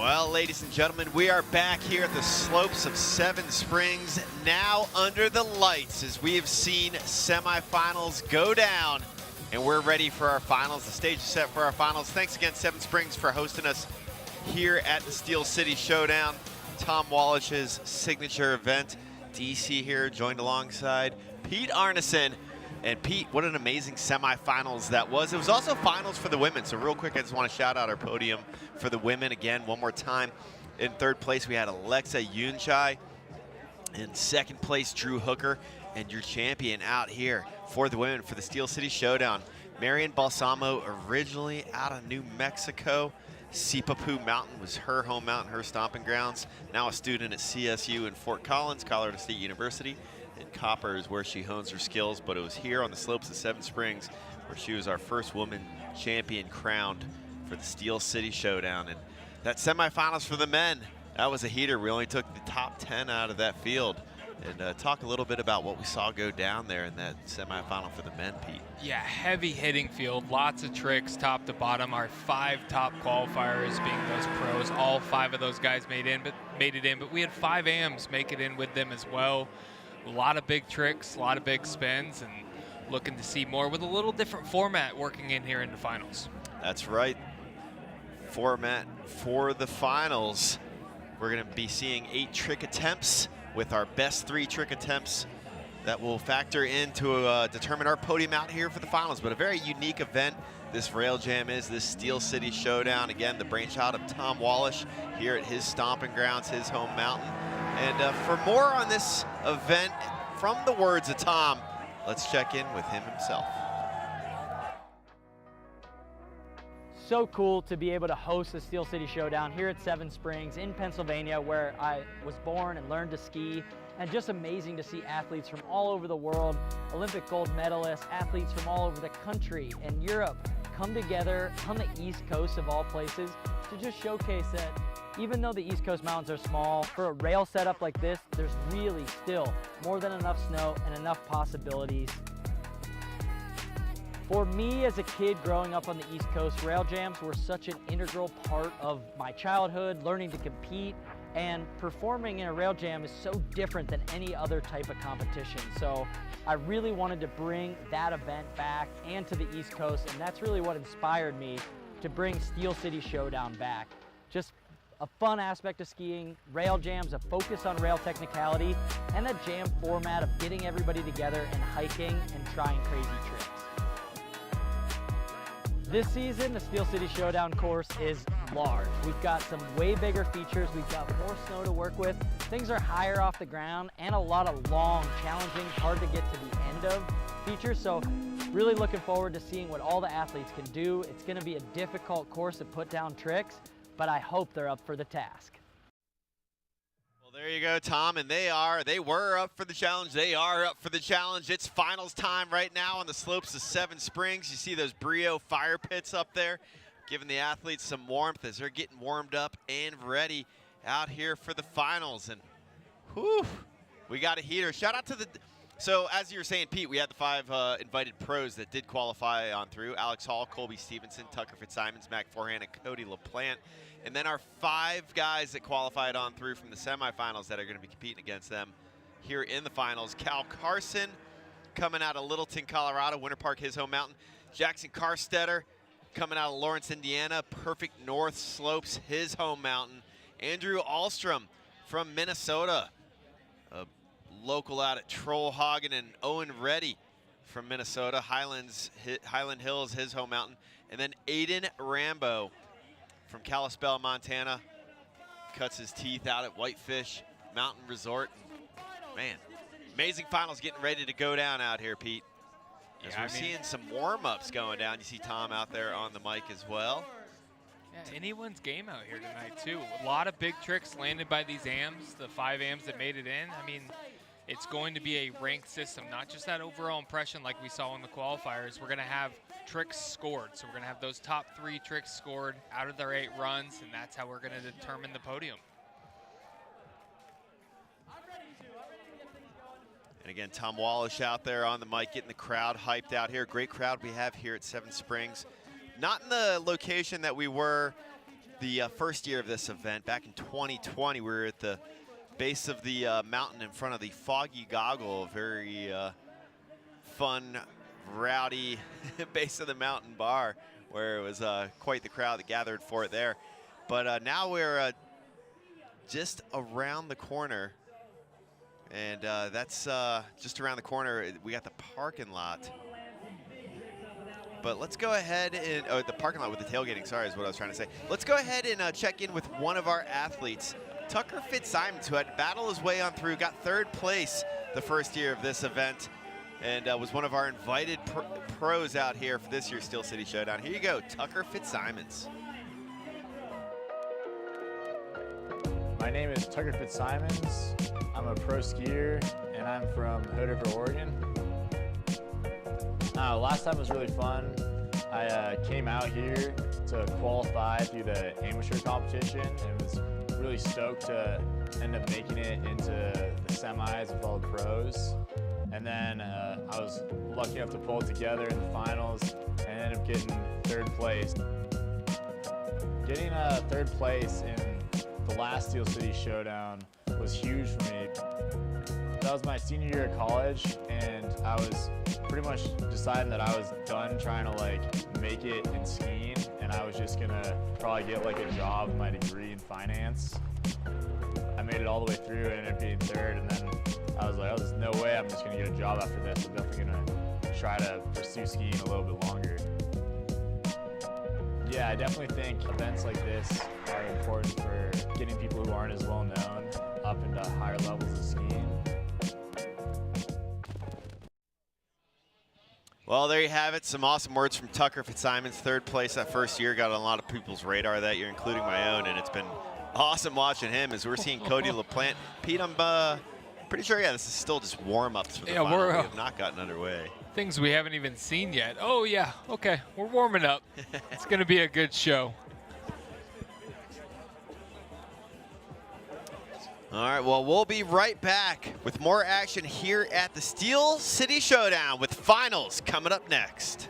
Well, ladies and gentlemen, we are back here at the slopes of Seven Springs, now under the lights, as we have seen semifinals go down, and we're ready for our finals. The stage is set for our finals. Thanks again, Seven Springs, for hosting us here at the Steel City Showdown, Tom Wallisch's signature event. DC here, joined alongside Pete Arneson. And Pete, what an amazing semifinals that was. It was also finals for the women. So real quick, I just want to shout out our podium for the women again, one more time. In third place, we had Alexa Yunchai. In second place, Drew Hooker. And your champion out here for the women for the Steel City Showdown, Marian Balsamo, originally out of New Mexico. Sipapu Mountain was her home mountain, her stomping grounds. Now a student at CSU in Fort Collins, Colorado State University. And Copper is where she hones her skills, but it was here on the slopes of Seven Springs where she was our first woman champion crowned for the Steel City Showdown. And that semifinals for the men, that was a heater. We only took the top 10 out of that field. And talk a little bit about what we saw go down there in that semifinal for the men, Pete. Yeah, heavy hitting field, lots of tricks top to bottom. Our 5 top qualifiers being those pros, all 5 of those guys made it in, but we had 5 AMs make it in with them as well. A lot of big tricks, a lot of big spins, and looking to see more with a little different format working in here in the finals. That's right. Format for the finals. We're going to be seeing 8 trick attempts with our best 3 trick attempts that will factor in to determine our podium out here for the finals. But a very unique event this Rail Jam is, this Steel City Showdown. Again, the brainchild of Tom Wallisch here at his stomping grounds, his home mountain. And for more on this event, from the words of Tom, let's check in with him himself. So cool to be able to host the Steel City Showdown here at Seven Springs in Pennsylvania, where I was born and learned to ski. And just amazing to see athletes from all over the world, Olympic gold medalists, athletes from all over the country and Europe come together on the East Coast of all places to just showcase that even though the East Coast mountains are small, for a rail setup like this, there's really still more than enough snow and enough possibilities. For me as a kid growing up on the East Coast, rail jams were such an integral part of my childhood, learning to compete, and performing in a rail jam is so different than any other type of competition. So I really wanted to bring that event back and to the East Coast, and that's really what inspired me to bring Steel City Showdown back. Just a fun aspect of skiing, rail jams, a focus on rail technicality, and a jam format of getting everybody together and hiking and trying crazy tricks. This season, the Steel City Showdown course is large. We've got some way bigger features. We've got more snow to work with. Things are higher off the ground and a lot of long, challenging, hard to get to the end of features. So really looking forward to seeing what all the athletes can do. It's gonna be a difficult course to put down tricks, but I hope they're up for the task. Well, there you go, Tom, and they were up for the challenge. They are up for the challenge. It's finals time right now on the slopes of Seven Springs. You see those Brio fire pits up there, giving the athletes some warmth as they're getting warmed up and ready out here for the finals. And whew, we got a heater. Shout out to the, so as you were saying, Pete, we had the 5 invited pros that did qualify on through. Alex Hall, Colby Stevenson, Tucker Fitzsimons, Mac Forehand, and Cody LaPlante. And then our 5 guys that qualified on through from the semifinals that are going to be competing against them here in the finals. Cal Carson coming out of Littleton, Colorado, Winter Park, his home mountain. Jackson Carstetter coming out of Lawrence, Indiana, Perfect North Slopes, his home mountain. Andrew Ahlstrom from Minnesota, a local out at Trollhagen, and Owen Reddy from Minnesota, Highland Hills, his home mountain. And then Aiden Rambo from Kalispell, Montana, cuts his teeth out at Whitefish Mountain Resort. Man, amazing finals getting ready to go down out here, Pete. As we're seeing some warm-ups going down. You see Tom out there on the mic as well. Yeah, anyone's game out here tonight, too. A lot of big tricks landed by these AMs, the 5 AMs that made it in. I mean, it's going to be a ranked system, not just that overall impression like we saw in the qualifiers. We're going to have tricks scored. So we're going to have those top 3 tricks scored out of their 8 runs, and that's how we're going to determine the podium. And again, Tom Wallisch out there on the mic, getting the crowd hyped out here. Great crowd we have here at Seven Springs. Not in the location that we were the first year of this event. Back in 2020, we were at the base of the mountain in front of the Foggy Goggle, a very fun, rowdy base of the mountain bar, where it was quite the crowd that gathered for it there. But now we're just around the corner, and that's just around the corner. We got the parking lot. But let's go ahead and, oh, the parking lot with the tailgating, sorry, is what I was trying to say. Let's go ahead and check in with one of our athletes, Tucker Fitzsimons, who had to battle his way on through, got 3rd place the first year of this event, and was one of our invited pros out here for this year's Steel City Showdown. Here you go, Tucker Fitzsimons. My name is Tucker Fitzsimons. I'm a pro skier, and I'm from Hood River, Oregon. Last time was really fun. I came out here to qualify through the amateur competition and was really stoked to end up making it into the semis with all the pros. And then I was lucky enough to pull it together in the finals and ended up getting 3rd place. Getting 3rd place in the last Steel City Showdown was huge for me. That was my senior year of college, and I was pretty much deciding that I was done trying to like make it in skiing, and I was just gonna probably get like a job with my degree in finance. I made it all the way through and ended up being 3rd, and then I was like, oh, there's no way I'm just gonna get a job after this. I'm definitely gonna try to pursue skiing a little bit longer. Yeah, I definitely think events like this are important for getting people who aren't as well known up into higher levels of skiing. Well, there you have it. Some awesome words from Tucker Fitzsimons. 3rd place that first year, got on a lot of people's radar that year, including my own, and it's been awesome watching him as we're seeing Cody LaPlante. Pete, I'm pretty sure, yeah, this is still just warm-ups for the final. We have not gotten underway. Things we haven't even seen yet. Oh, yeah, okay, we're warming up. It's going to be a good show. All right, well, we'll be right back with more action here at the Steel City Showdown with finals coming up next.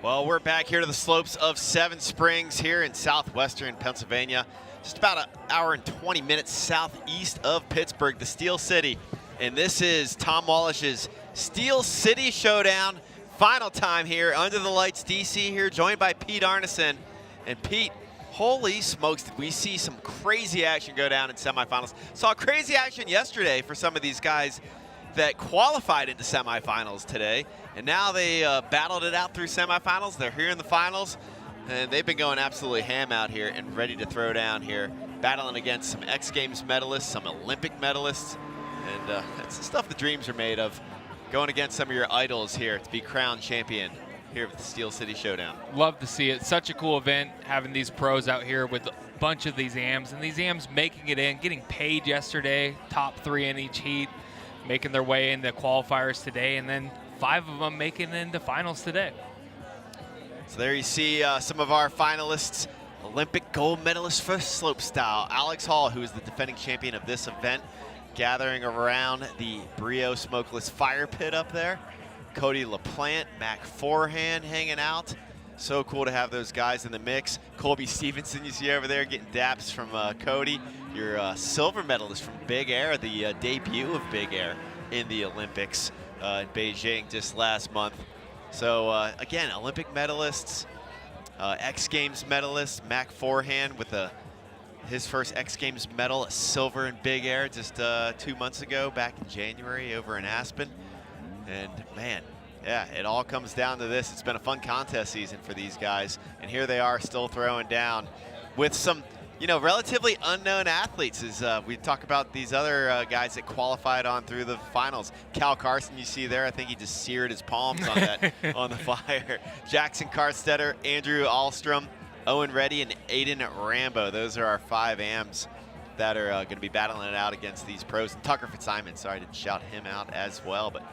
Well, we're back here to the slopes of Seven Springs here in southwestern Pennsylvania, just about an hour and 20 minutes southeast of Pittsburgh, the Steel City. And this is Tom Wallisch's Steel City Showdown. Final time here under the lights, DC here, joined by Pete Arneson. And Pete, holy smokes, did we see some crazy action go down in semifinals. Saw crazy action yesterday for some of these guys that qualified into semifinals today. And now they battled it out through semifinals. They're here in the finals, and they've been going absolutely ham out here and ready to throw down here, battling against some XGames medalists, some Olympic medalists, and that's the stuff the dreams are made of, going against some of your idols here to be crowned champion here with the Steel City Showdown. Love to see it. Such a cool event, having these pros out here with a bunch of these AMs, and these AMs making it in, getting paid yesterday, top 3 in each heat, making their way into qualifiers today, and then 5 of them making it into finals today. So there you see some of our finalists. Olympic gold medalist for slopestyle, Alex Hall, who is the defending champion of this event, gathering around the Brio smokeless fire pit up there. Cody LaPlante, Mac Forehand hanging out. So cool to have those guys in the mix. Colby Stevenson, you see over there getting daps from Cody. Your silver medalist from Big Air, the debut of Big Air in the Olympics in Beijing just last month. So again, Olympic medalists, X Games medalist, Mac Forehand with his first X Games medal, a silver in Big Air just 2 months ago, back in January over in Aspen. And man, yeah, it all comes down to this. It's been a fun contest season for these guys, and here they are still throwing down with some, you know, relatively unknown athletes. As we talk about these other guys that qualified on through the finals. Cal Carson, you see there, I think he just seared his palms on that on the fire. Jackson Carstetter, Andrew Ahlstrom, Owen Reddy, and Aiden Rambo. Those are our 5 AMs that are going to be battling it out against these pros. And Tucker Fitzsimon, sorry I didn't shout him out as well, but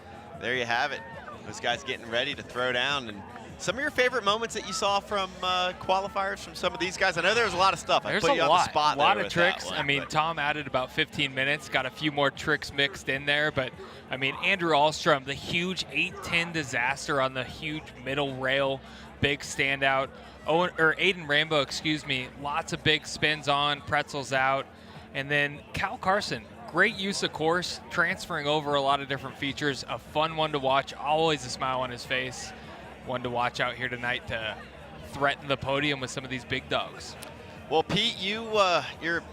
there you have it. Those guys getting ready to throw down. And some of your favorite moments that you saw from qualifiers from some of these guys? I know there's a lot of stuff. There's I put you on the spot a lot there of with tricks. that one, I mean, Tom added about 15 minutes, got a few more tricks mixed in there. But, I mean, Andrew Ahlstrom, the huge 810 disaster on the huge middle rail, big standout. Aiden Rambo, excuse me, lots of big spins on, pretzels out. And then Cal Carson, great use of course, transferring over a lot of different features. A fun one to watch, always a smile on his face. One to watch out here tonight to threaten the podium with some of these big dogs. Well, Pete, you're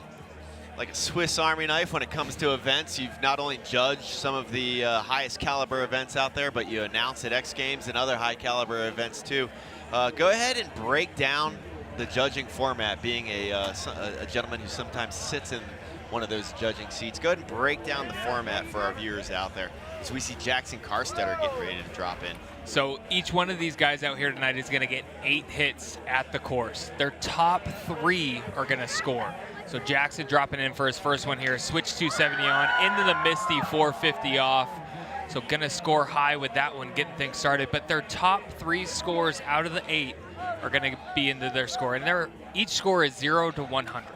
like a Swiss Army knife when it comes to events. You've not only judged some of the highest caliber events out there, but you announce at X Games and other high caliber events too. Go ahead and break down the judging format, being a gentleman who sometimes sits in one of those judging seats. Go ahead and break down the format for our viewers out there. So we see Jackson Carstetter getting ready to drop in. So each one of these guys out here tonight is going to get 8 hits at the course. Their top 3 are going to score. So Jackson dropping in for his first one here. Switch 270 on, into the Misty 450 off. So going to score high with that one, getting things started. But their top 3 scores out of the 8 are going to be into their score. And each score is 0 to 100.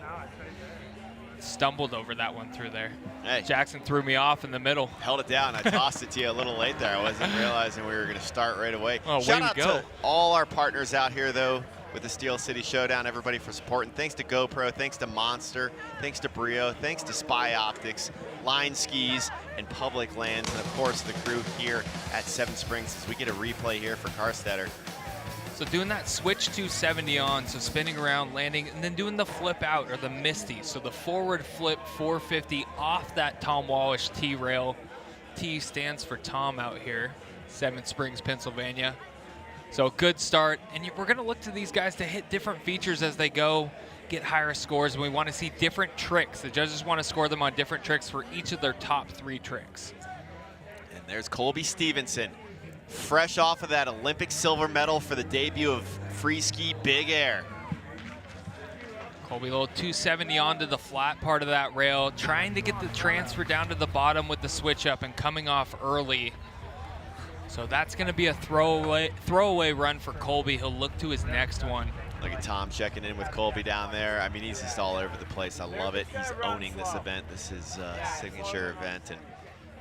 Stumbled over that one through there. Hey. Jackson threw me off in the middle. Held it down. I tossed it to you a little late there. I wasn't realizing we were going to start right away. Oh, Shout way out to go. to all our partners out here, though, with the Steel City Showdown. Everybody for supporting. Thanks to GoPro. Thanks to Monster. Thanks to Brio. Thanks to Spy Optics, Line Skis, and Public Lands. And, of course, the crew here at Seven Springs as we get a replay here for Carstetter. So doing that switch 270 on, so spinning around, landing, and then doing the flip out, or the Misty. So the forward flip 450 off that Tom Wallisch T-rail. T stands for Tom out here, Seven Springs, Pennsylvania. So a good start, and we're gonna look to these guys to hit different features as they go, get higher scores, and we wanna see different tricks. The judges wanna score them on different tricks for each of their top 3 tricks. And there's Colby Stevenson, fresh off of that Olympic silver medal for the debut of free ski Big Air. Colby, a little 270 onto the flat part of that rail, trying to get the transfer down to the bottom with the switch up and coming off early. So that's going to be a throwaway run for Colby. He'll look to his next one. Look at Tom checking in with Colby down there. I mean, he's just all over the place. I love it. He's owning this event. This is a signature event. And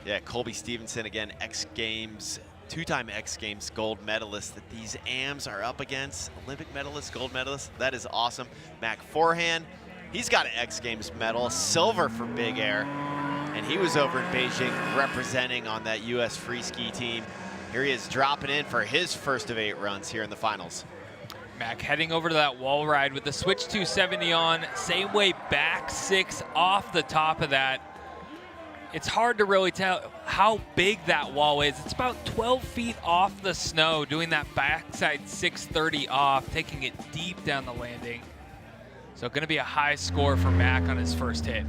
yeah, Colby Stevenson, again, X Games two-time X Games gold medalist that these AMs are up against. Olympic medalists, gold medalists. That is awesome. Mac forehand. He's got an X Games medal, silver for big air. And he was over in Beijing representing on that U.S. free ski team. Here he is dropping in for his first of 8 runs here in the finals. Mac heading over to that wall ride with the switch 270 on, same way back 6 off the top of that. It's hard to really tell how big that wall is. It's about 12 feet off the snow, doing that backside 630 off, taking it deep down the landing. So going to be a high score for Mac on his first hit.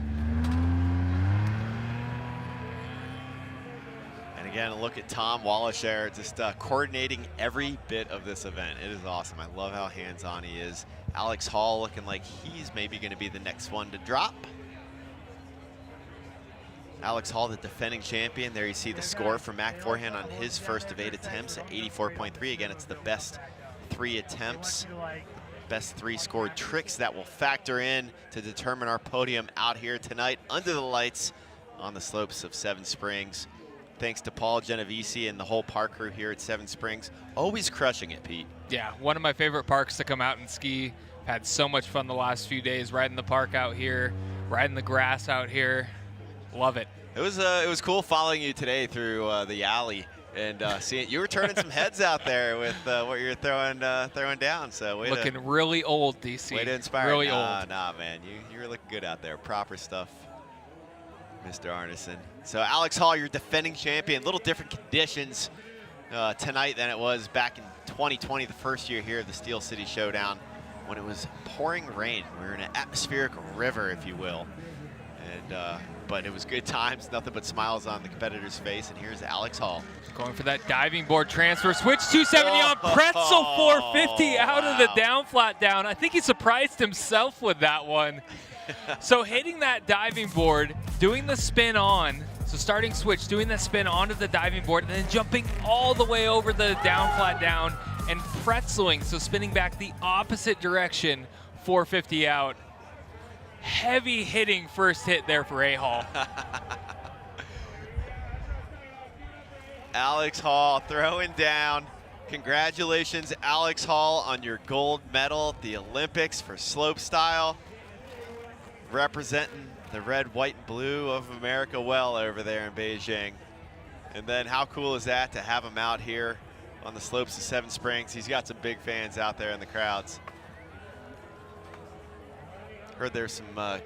Again, look at Tom Wallisch there, just coordinating every bit of this event. It is awesome. I love how hands-on he is. Alex Hall looking like he's maybe going to be the next one to drop. Alex Hall, the defending champion. There you see the score for Mac forehand on his first of 8 attempts at 84.3. Again, it's the best 3 attempts, best 3 scored tricks that will factor in to determine our podium out here tonight under the lights on the slopes of Seven Springs. Thanks to Paul Genovese and the whole park crew here at Seven Springs. Always crushing it, Pete. Yeah, one of my favorite parks to come out and ski. Had so much fun the last few days riding the park out here, riding the grass out here. Love it. It was cool following you today through the alley and seeing you were turning some heads out there with what you're throwing down. So looking really old, DC. Way to inspire. Really old. Nah, man, you were looking good out there. Proper stuff, Mr. Arneson. So Alex Hall, your defending champion. A little different conditions tonight than it was back in 2020, the first year here of the Steel City Showdown, when it was pouring rain. We were in an atmospheric river, if you will. And but it was good times, nothing but smiles on the competitor's face. And here's Alex Hall. Going for that diving board transfer. Switch 270 on pretzel 450 out of the down flat down. I think he surprised himself with that one. So hitting that diving board, doing the spin on, so starting switch, doing the spin onto the diving board, and then jumping all the way over the down flat down and pretzeling, so spinning back the opposite direction, 450 out. Heavy hitting first hit there for A. Hall. Alex Hall throwing down. Congratulations, Alex Hall, on your gold medal at the Olympics for slopestyle. Representing the red, white, and blue of America well over there in Beijing. And then how cool is that to have him out here on the slopes of Seven Springs? He's got some big fans out there in the crowds. Heard there's some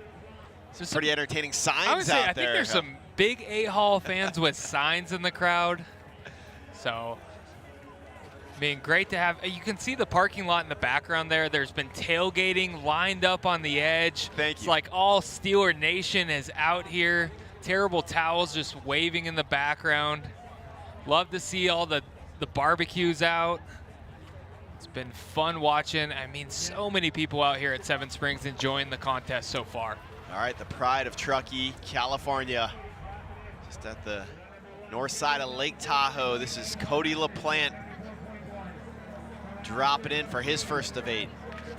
pretty entertaining signs I would say, out there. I think there's some big A. Hall fans with signs in the crowd. So, I mean, great to have. You can see the parking lot in the background there. There's been tailgating lined up on the edge. Thank you. It's like all Steeler Nation is out here. Terrible towels just waving in the background. Love to see all the barbecues out. It's been fun watching. I mean, so many people out here at Seven Springs enjoying the contest so far. All right, the pride of Truckee, California. Just at the north side of Lake Tahoe. This is Cody LaPlante dropping in for his first of 8.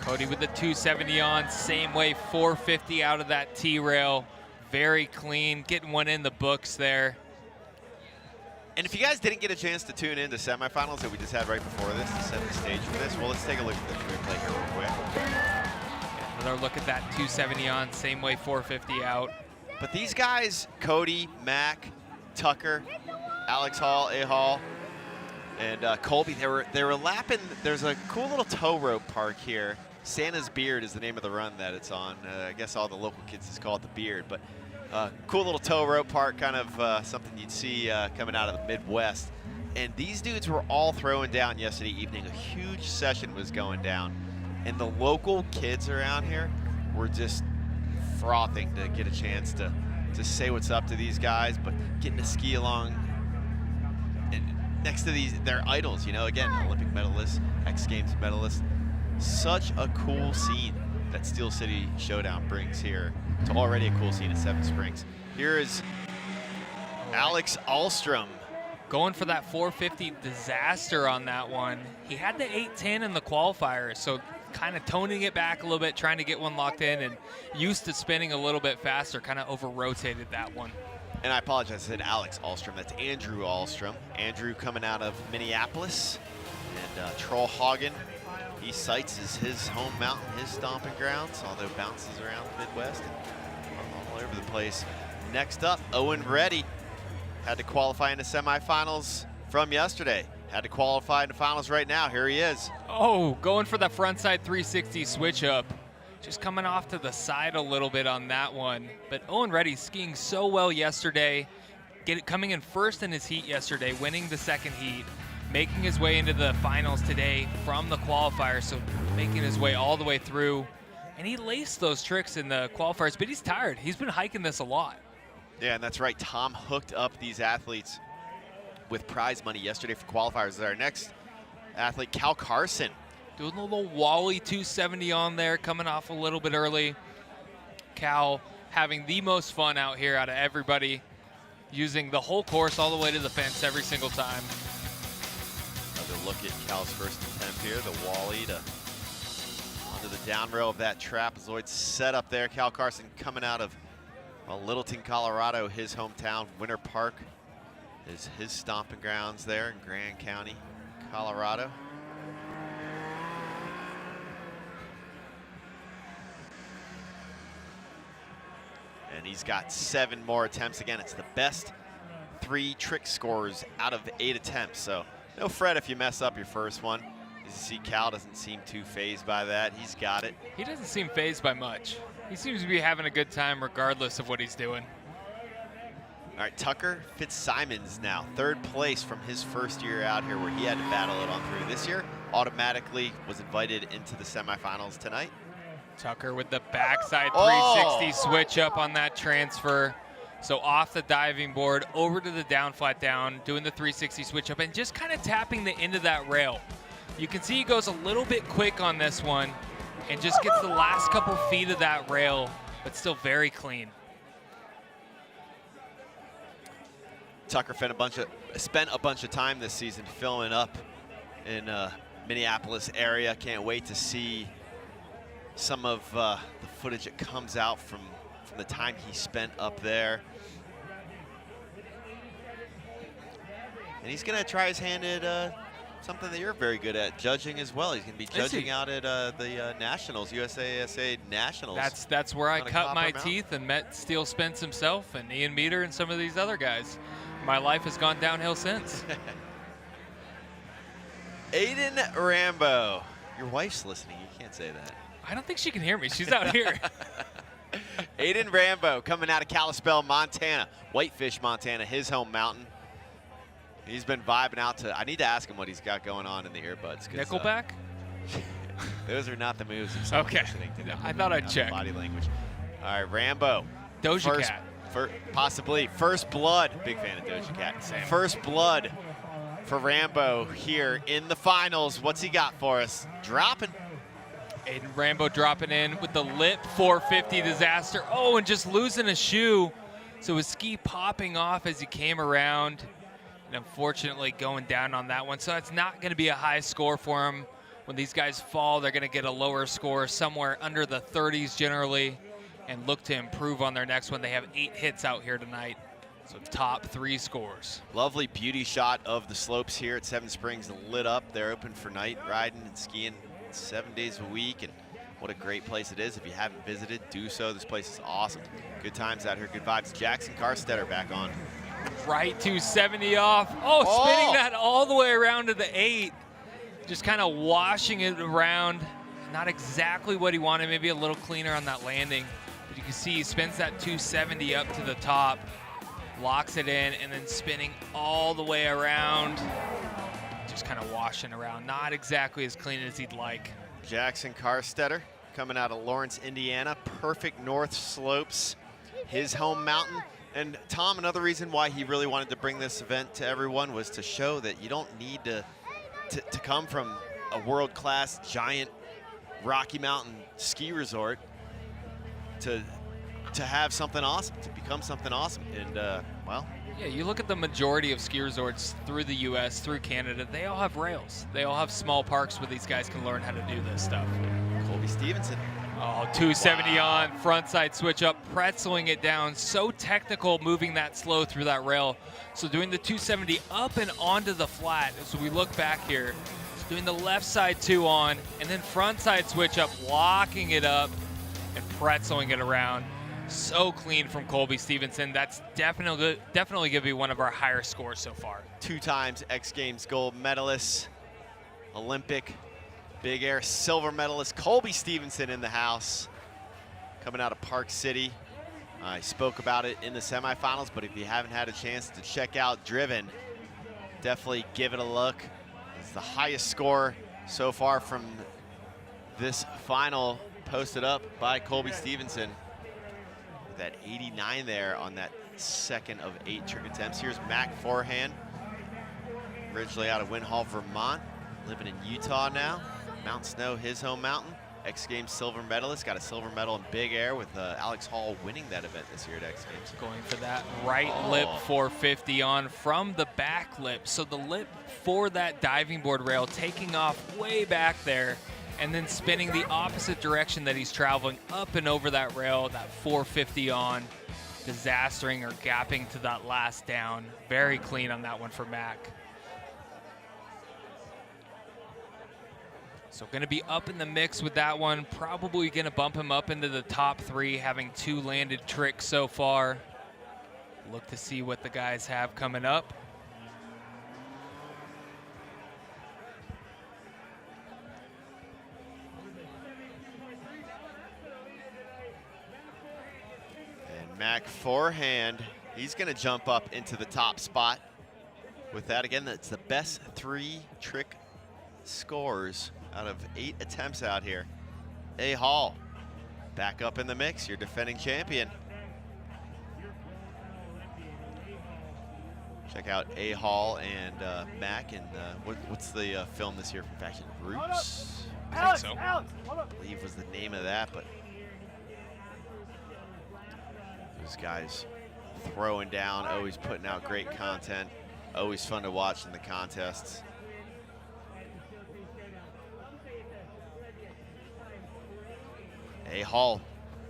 Cody with the 270 on, same way, 450 out of that T-rail. Very clean, getting one in the books there. And if you guys didn't get a chance to tune in to semifinals that we just had right before this to set the stage for this, well, let's take a look at this replay here real quick. Another look at that 270 on, same way, 450 out. But these guys, Cody, Mac, Tucker, Alex Hall, A. Hall, and Colby, they were lapping. There's a cool little tow rope park here. Santa's Beard is the name of the run that it's on. I guess all the local kids just call it the Beard, but cool little tow rope park, kind of something you'd see coming out of the Midwest. And these dudes were all throwing down yesterday evening. A huge session was going down, and the local kids around here were just frothing to get a chance to say what's up to these guys, but getting to ski along and next to their idols, you know, again, Olympic medalists, X Games medalists. Such a cool scene that Steel City Showdown brings here to already a cool scene at Seven Springs. Here is Alex Ahlstrom. Going for that 450 disaster on that one. He had the 810 in the qualifiers, so kind of toning it back a little bit, trying to get one locked in, and used to spinning a little bit faster, kind of over-rotated that one. And I apologize, I said Alex Ahlstrom. That's Andrew Ahlstrom. Andrew coming out of Minneapolis. And Troll Hagen, he cites as his home mountain, his stomping grounds, although bounces around the Midwest and all over the place. Next up, Owen Reddy. Had to qualify in the semifinals from yesterday. Had to qualify in the finals right now. Here he is. Oh, going for the frontside 360 switch up. Just coming off to the side a little bit on that one. But Owen Reddy skiing so well yesterday, coming in first in his heat yesterday, winning the second heat, making his way into the finals today from the qualifiers, so making his way all the way through. And he laced those tricks in the qualifiers, but he's tired. He's been hiking this a lot. Yeah, and that's right. Tom hooked up these athletes with prize money yesterday for qualifiers. Our next athlete, Cal Carson. Doing a little Wally 270 on there, coming off a little bit early. Cal having the most fun out here out of everybody, using the whole course all the way to the fence every single time. Another look at Cal's first attempt here, the Wally to onto the down rail of that trapezoid set up there. Cal Carson coming out of Littleton, Colorado, his hometown. Winter Park is his stomping grounds there in Grand County, Colorado. And he's got 7 more attempts. Again, it's the best 3 trick scores out of 8 attempts. So no fret if you mess up your first one. As you see, Cal doesn't seem too fazed by that. He's got it. He doesn't seem fazed by much. He seems to be having a good time regardless of what he's doing. All right, Tucker Fitzsimons now, 3rd place from his first year out here where he had to battle it on through. This year, automatically was invited into the semifinals tonight. Tucker with the backside 360 switch up on that transfer. So off the diving board, over to the down flat down, doing the 360 switch up and just kind of tapping the end of that rail. You can see he goes a little bit quick on this one and just gets the last couple feet of that rail, but still very clean. Tucker spent a bunch of time this season filling up in Minneapolis area. Can't wait to see some of the footage that comes out from the time he spent up there. And he's gonna try his hand at something that you're very good at, judging as well. He's gonna be judging out at the Nationals, USASA Nationals. That's where I cut my teeth and met Steele Spence himself and Ian Meter and some of these other guys. My life has gone downhill since. Aiden Rambo. Your wife's listening, you can't say that. I don't think she can hear me. She's out here. Aiden Rambo coming out of Kalispell, Montana. Whitefish, Montana, his home mountain. He's been vibing out to, I need to ask him what he's got going on in the earbuds. Nickelback? Those are not the moves of okay. Listening to Nickelback. I thought I'd check. Body language. All right, Rambo. Doja Cat. Possibly First Blood. Big fan of Doja Cat. Same. First Blood for Rambo here in the finals. What's he got for us? Dropping. Aiden Rambo dropping in with the lip 450 disaster. Oh, and just losing a shoe. So his ski popping off as he came around. And unfortunately going down on that one. So it's not going to be a high score for him. When these guys fall, they're going to get a lower score, somewhere under the 30s generally, and look to improve on their next one. They have 8 hits out here tonight. So top 3 scores. Lovely beauty shot of the slopes here at Seven Springs, lit up. They're open for night riding and skiing 7 days a week, and what a great place it is. If you haven't visited, do so. This place is awesome. Good times out here, good vibes. Jackson Carstetter back on. Right 270 off. Oh, spinning that all the way around to the 8. Just kind of washing it around. Not exactly what he wanted, maybe a little cleaner on that landing. But you can see he spins that 270 up to the top, locks it in, and then spinning all the way around. Just kind of washing around. Not exactly as clean as he'd like. Jackson Carstetter coming out of Lawrence, Indiana. Perfect north slopes, his home mountain. And Tom, another reason why he really wanted to bring this event to everyone was to show that you don't need to come from a world-class giant Rocky Mountain ski resort to have something awesome, to become something awesome. And well, yeah, you look at the majority of ski resorts through the US, through Canada, they all have rails. They all have small parks where these guys can learn how to do this stuff. Colby Stevenson Oh, 270 on, front side switch up, pretzeling it down. So technical moving that slow through that rail. So doing the 270 up and onto the flat. So we look back here, so doing the left side 2 on, and then front side switch up, locking it up and pretzeling it around. So clean from Colby Stevenson. That's definitely going to be one of our higher scores so far. 2 times X Games gold medalist, Olympic big air silver medalist Colby Stevenson in the house, coming out of Park City. I spoke about it in the semifinals, but if you haven't had a chance to check out Driven, definitely give it a look. It's the highest score so far from this final, posted up by Colby Stevenson. That 89 there on that second of 8 trick attempts. Here's Mac Forehand, originally out of Winhall, Vermont, living in Utah now. Mount Snow, his home mountain. X Games silver medalist, got a silver medal in big air with Alex Hall winning that event this year at X Games. Going for that right lip 450 on from the back lip. So the lip for that diving board rail taking off way back there and then spinning the opposite direction that he's traveling up and over that rail, that 450 on, disastering or gapping to that last down. Very clean on that one for Mac. So going to be up in the mix with that one. Probably going to bump him up into the top 3, having 2 landed tricks so far. Look to see what the guys have coming up. And Mac Forehand, he's going to jump up into the top spot. With that, again, that's the best 3 trick scores out of 8 attempts out here. A. Hall, back up in the mix, your defending champion. Check out A. Hall and Mac, and what's the film this year from Faction? Roots? I think so. I believe was the name of that, but those guys throwing down, always putting out great content, always fun to watch in the contests. A. Hall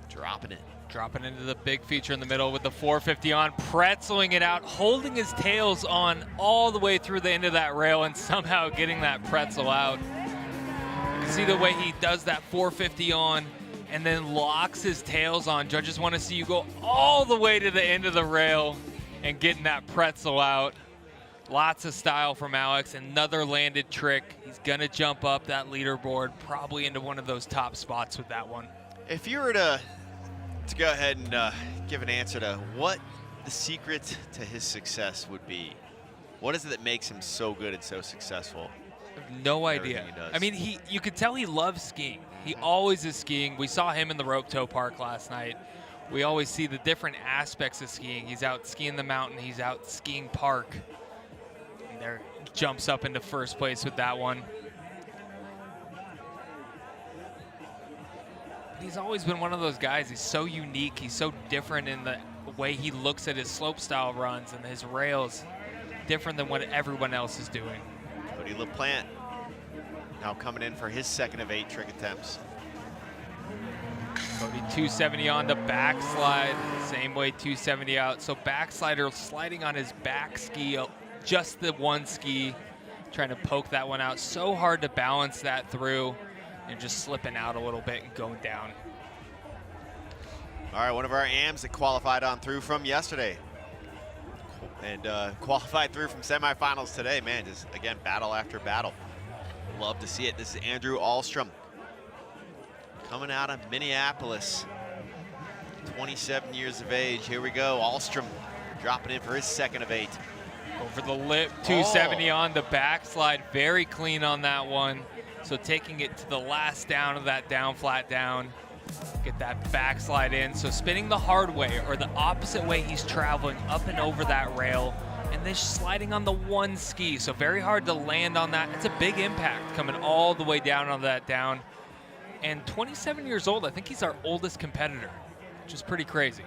dropping it. Dropping into the big feature in the middle with the 450 on, pretzeling it out, holding his tails on all the way through the end of that rail and somehow getting that pretzel out. You can see the way he does that 450 on and then locks his tails on. Judges want to see you go all the way to the end of the rail and getting that pretzel out. Lots of style from Alex. Another landed trick. He's going to jump up that leaderboard, probably into one of those top spots with that one. If you were to go ahead and give an answer to what the secret to his success would be, what is it that makes him so good and so successful? No idea. I mean, you could tell he loves skiing. He always is skiing. We saw him in the rope tow park last night. We always see the different aspects of skiing. He's out skiing the mountain. He's out skiing park. And there jumps up into first place with that one. He's always been one of those guys. He's so unique. He's so different in the way he looks at his slope style runs and his rails. Different than what everyone else is doing. Cody LaPlante now coming in for his second of 8 trick attempts. Cody 270 on the backslide. Same way 270 out. So backslider sliding on his back ski, just the one ski, trying to poke that one out. So hard to balance that through. And just slipping out a little bit and going down. All right, one of our AMs that qualified on through from yesterday. And qualified through from semifinals today. Man, just, again, battle after battle. Love to see it. This is Andrew Ahlstrom. Coming out of Minneapolis. 27 years of age. Here we go. Ahlstrom dropping in for his second of 8. Over the lip, 270 on the backslide. Very clean on that one. So taking it to the last down of that down, flat down, get that backslide in. So spinning the hard way or the opposite way he's traveling up and over that rail and then sliding on the one ski. So very hard to land on that. It's a big impact coming all the way down on that down. And 27 years old, I think he's our oldest competitor, which is pretty crazy.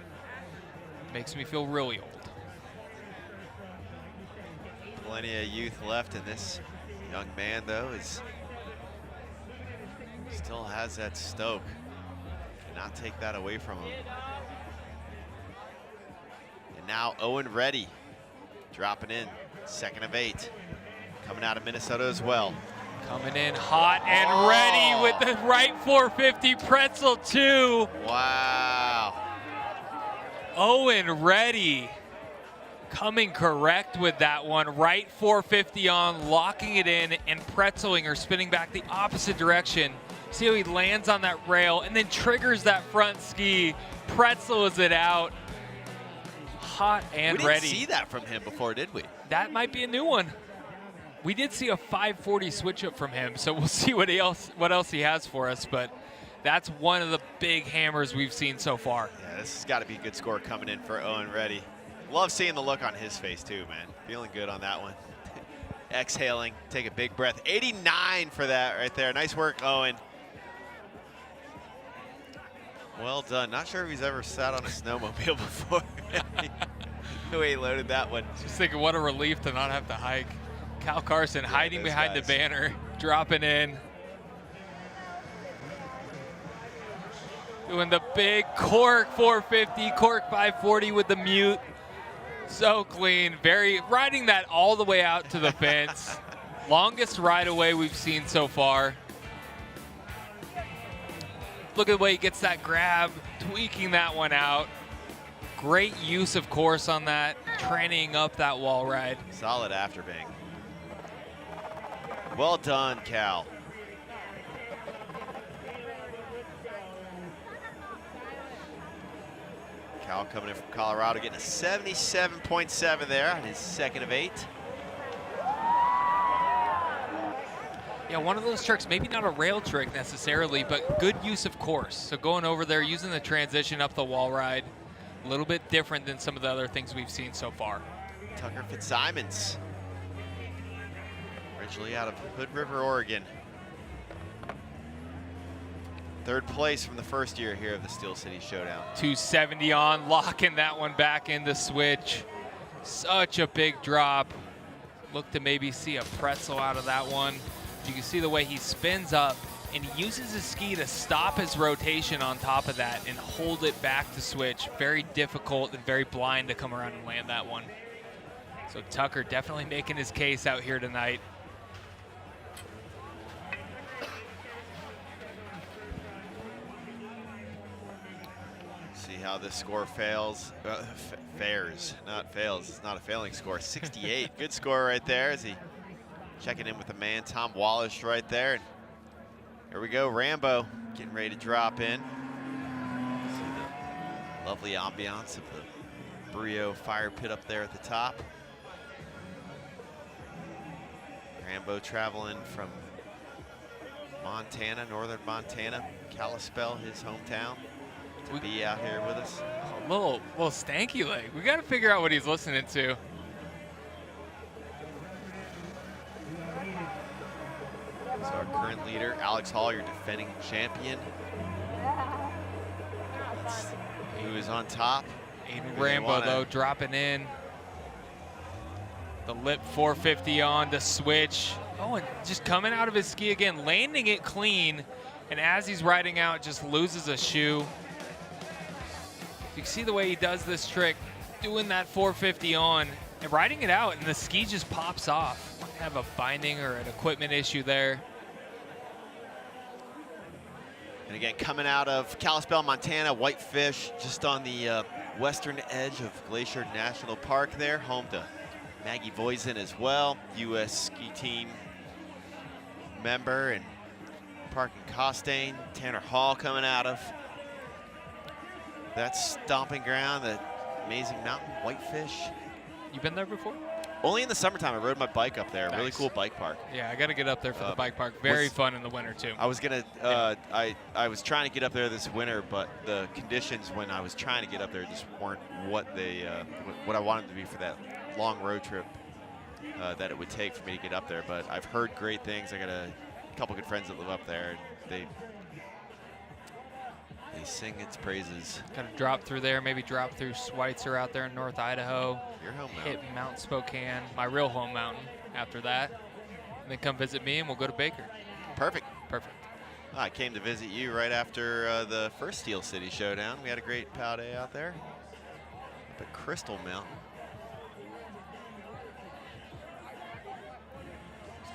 Makes me feel really old. Plenty of youth left in this young man, though, still has that stoke. Cannot take that away from him. And now Owen Reddy dropping in, 2nd of 8. Coming out of Minnesota as well. Coming in hot and ready with the right 450 pretzel too. Wow. Owen Reddy coming correct with that one. Right 450 on, locking it in and pretzeling or spinning back the opposite direction. See how he lands on that rail and then triggers that front ski, pretzels it out. Hot and ready. ready. We didn't see that from him before, did we? That might be a new one. We did see a 540 switch up from him, so we'll see what else he has for us, but that's one of the big hammers we've seen so far. Yeah, this has got to be a good score coming in for Owen Reddy. Love seeing the look on his face too, man. Feeling good on that one. Exhaling, take a big breath. 89 for that right there. Nice work, Owen. Well done. Not sure if he's ever sat on a snowmobile before. The way he loaded that one. Just thinking what a relief to not have to hike. Cal Carson hiding behind the banner, dropping in. Doing the big cork 450, cork 540 with the mute. So clean, riding that all the way out to the fence. Longest ride away we've seen so far. Look at the way he gets that grab, tweaking that one out. Great use of course on that, trannying up that wall ride. Solid afterbang. Well done, Cal. Cal coming in from Colorado, getting a 77.7 there on his 2nd of 8. Yeah, one of those tricks, maybe not a rail trick necessarily, but good use of course. So going over there, using the transition up the wall ride, a little bit different than some of the other things we've seen so far. Tucker Fitzsimons, originally out of Hood River, Oregon. 3rd place from the first year here of the Steel City Showdown. 270 on, locking that one back in the switch. Such a big drop. Look to maybe see a pretzel out of that one. You can see the way he spins up and he uses his ski to stop his rotation on top of that and hold it back to switch. Very difficult and very blind to come around and land that one. So Tucker definitely making his case out here tonight. See how this score fails, fares, not fails. It's not a failing score. 68, good score right there as he checking in with the man, Tom Wallisch right there. And here we go, Rambo getting ready to drop in. See the lovely ambiance of the Brio fire pit up there at the top. Rambo traveling from Montana, northern Montana, Kalispell, his hometown, to be out here with us. A little stanky leg. We got to figure out what he's listening to. So our current leader, Alex Hall, your defending champion. Who is on top? Aiden Rambo, though, dropping in. The lip 450 on to switch. Oh, and just coming out of his ski again, landing it clean. And as he's riding out, just loses a shoe. You can see the way he does this trick, doing that 450 on and riding it out, and the ski just pops off. Might have a binding or an equipment issue there. And again, coming out of Kalispell, Montana, Whitefish, just on the western edge of Glacier National Park there, home to Maggie Voisin as well, U.S. ski team member, and Park and Costain. Tanner Hall coming out of that stomping ground, that amazing mountain, Whitefish. You been there before? Only in the summertime. I rode my bike up there. Nice. Really cool bike park. Yeah, I got to get up there for the bike park. Very fun in the winter too. I was gonna, I was trying to get up there this winter, but the conditions when I was trying to get up there just weren't what what I wanted to be for that long road trip that it would take for me to get up there. But I've heard great things. I got a couple good friends that live up there, and they sing its praises. Kind of drop through there, maybe drop through Schweitzer out there in North Idaho. Your home mountain. Hit Mount Spokane, my real home mountain after that. And then come visit me and we'll go to Baker. Perfect. Perfect. I came to visit you right after the first Steel City Showdown. We had a great POW day out there up at Crystal Mountain.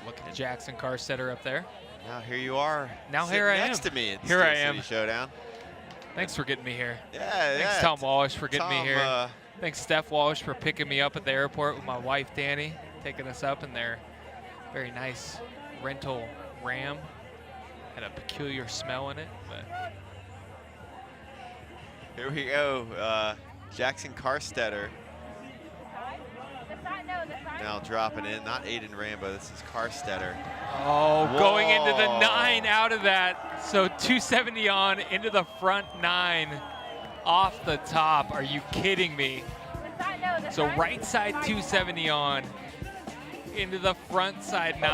Look at Jackson Carstetter up there. Now here you are. Now here I am. Next to me at the Here Steel I am. City Showdown. Thanks for getting me here. Yeah, Thanks, Tom Wallisch, for getting me Tom, here. Thanks, Steph Wallisch, for picking me up at the airport with my wife, Danny, taking us up in their very nice rental Ram. Had a peculiar smell in it, but. Here we go. Jackson Carstetter. Now dropping in, not Aiden Rambo, this is Carstetter. Oh, Whoa. Going into the 9 out of that. So 270 on into the front 9 off the top. Are you kidding me? So right side 270 on into the front side 9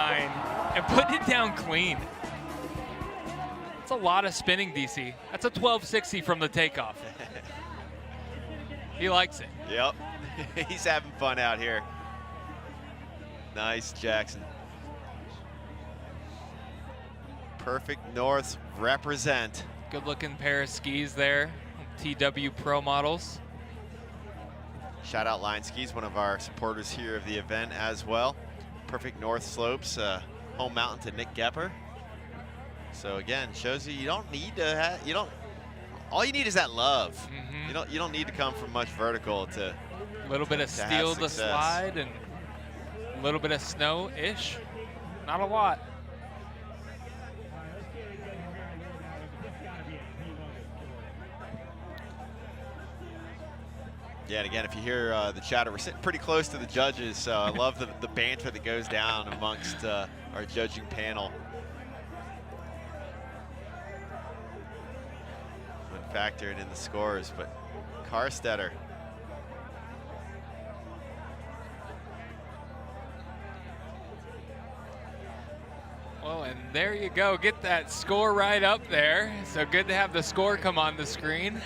and put it down clean. That's a lot of spinning, DC. That's a 1260 from the takeoff. He likes it. Yep, he's having fun out here. Nice, Jackson. Perfect North represent. Good looking pair of skis there. TW Pro models. Shout out Line Skis, one of our supporters here of the event as well. Perfect North slopes, home mountain to Nick Gepper. So again, shows you don't need to have, all you need is that love. Mm-hmm. You don't need to come from much vertical to A little bit of steel to success. slide and a little bit of snow-ish. Not a lot. Yeah, and again, if you hear the chatter, we're sitting pretty close to the judges, so I love the banter that goes down amongst our judging panel. When factored in the scores, but Carstetter. Well, and there you go. Get that score right up there. So good to have the score come on the screen.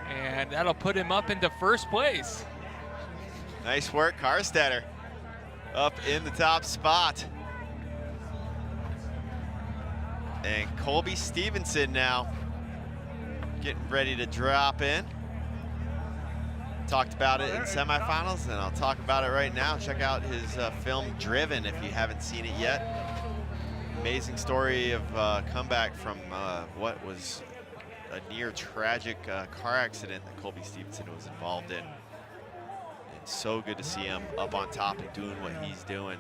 And that'll put him up into first place. Nice work, Carstetter. Up in the top spot. And Colby Stevenson now getting ready to drop in. Talked about it in semifinals, and I'll talk about it right now. Check out his film Driven if you haven't seen it yet. Amazing story of comeback from what was a near tragic car accident that Colby Stevenson was involved in. It's so good to see him up on top and doing what he's doing.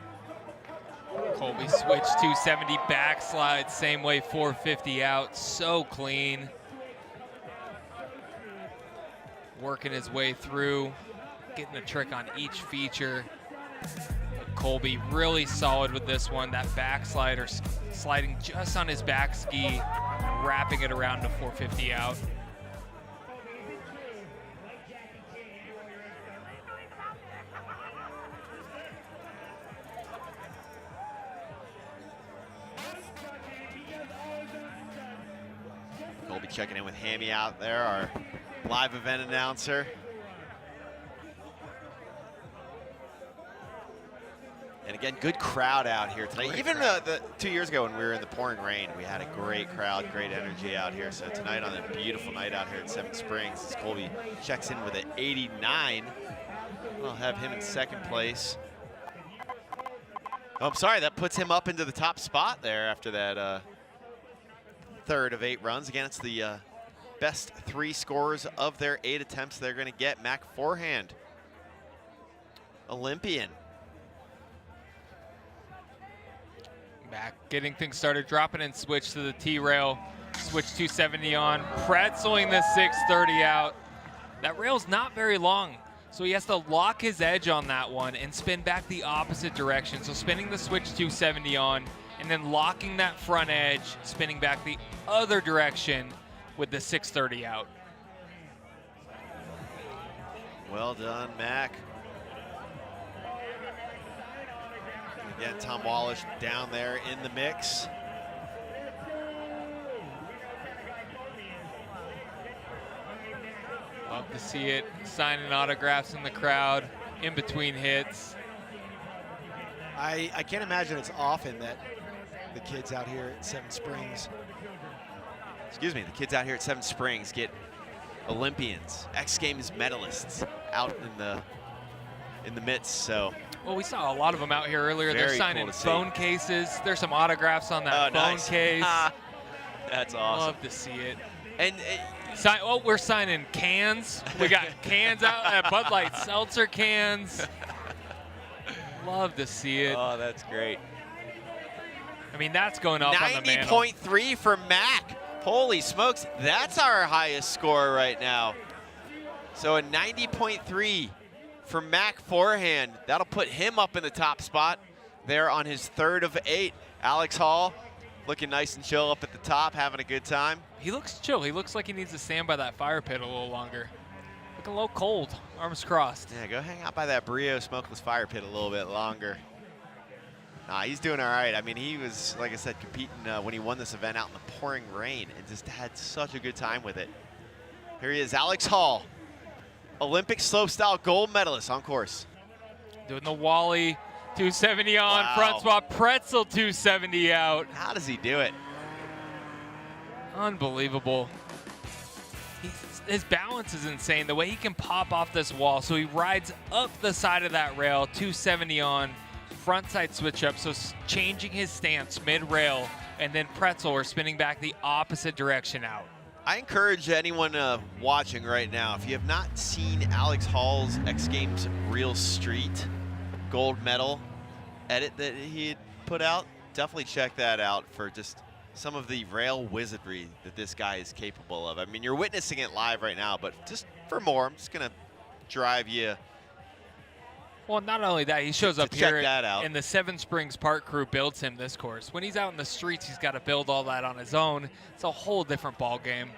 Colby switched 270 backslide, same way 450 out, so clean. Working his way through, getting a trick on each feature. But Colby really solid with this one. That backslider sliding just on his back ski, wrapping it around to 450 out. Colby checking in with Hammy out there, our live event announcer. And again, good crowd out here tonight. Great Even crowd. the 2 years ago when we were in the pouring rain, we had a great crowd, great energy out here. So tonight on a beautiful night out here at Seven Springs, as Colby checks in with an 89. I'll have him in second place. Oh, I'm sorry, that puts him up into the top spot there after that third of 8 runs. Again, it's the best 3 scorers of their 8 attempts they're going to get. Mac Forehand, Olympian. Back, getting things started, dropping and switch to the T-rail. Switch 270 on, pretzeling the 630 out. That rail's not very long, so he has to lock his edge on that one and spin back the opposite direction. So spinning the switch 270 on, and then locking that front edge, spinning back the other direction with the 630 out. Well done, Mac. Again, Tom Wallisch down there in the mix. Love to see it, signing autographs in the crowd, in between hits. I can't imagine it's often that the kids out here at Seven Springs. Excuse me, the kids out here at Seven Springs get Olympians, X-Games medalists out in the midst. So. Well, we saw a lot of them out here earlier. They're Very signing cool to see. phone cases. There's some autographs on that phone nice. case. That's awesome. Love to see it. And we're signing cans. We got cans out, Bud Light seltzer cans. Love to see it. Oh, that's great. I mean, that's going up on the mantle. 90.3 for Mac. Holy smokes, that's our highest score right now. So a 90.3 for Mac forehand. That'll put him up in the top spot there on his 3rd of 8. Alex Hall looking nice and chill up at the top, having a good time. He looks chill. He looks like he needs to stand by that fire pit a little longer. Looking a little cold, arms crossed. Yeah, go hang out by that Brio smokeless fire pit a little bit longer. Nah, he's doing all right. I mean, he was, like I said, competing when he won this event out in the pouring rain and just had such a good time with it. Here he is, Alex Hall, Olympic slopestyle gold medalist on course. Doing the Wally 270 on, Wow. front swap, pretzel 270 out. How does he do it? Unbelievable. His balance is insane. The way he can pop off this wall. So he rides up the side of that rail, 270 on, front side switch up. So changing his stance mid-rail, and then pretzel or spinning back the opposite direction out. I encourage anyone watching right now, if you have not seen Alex Hall's X Games Real Street gold medal edit that he had put out, definitely check that out for just some of the rail wizardry that this guy is capable of. I mean, you're witnessing it live right now, but just for more, I'm just gonna drive you. Well, not only that, he shows up check here that out. and the Seven Springs Park crew builds him this course. When he's out in the streets, he's got to build all that on his own. It's a whole different ball game.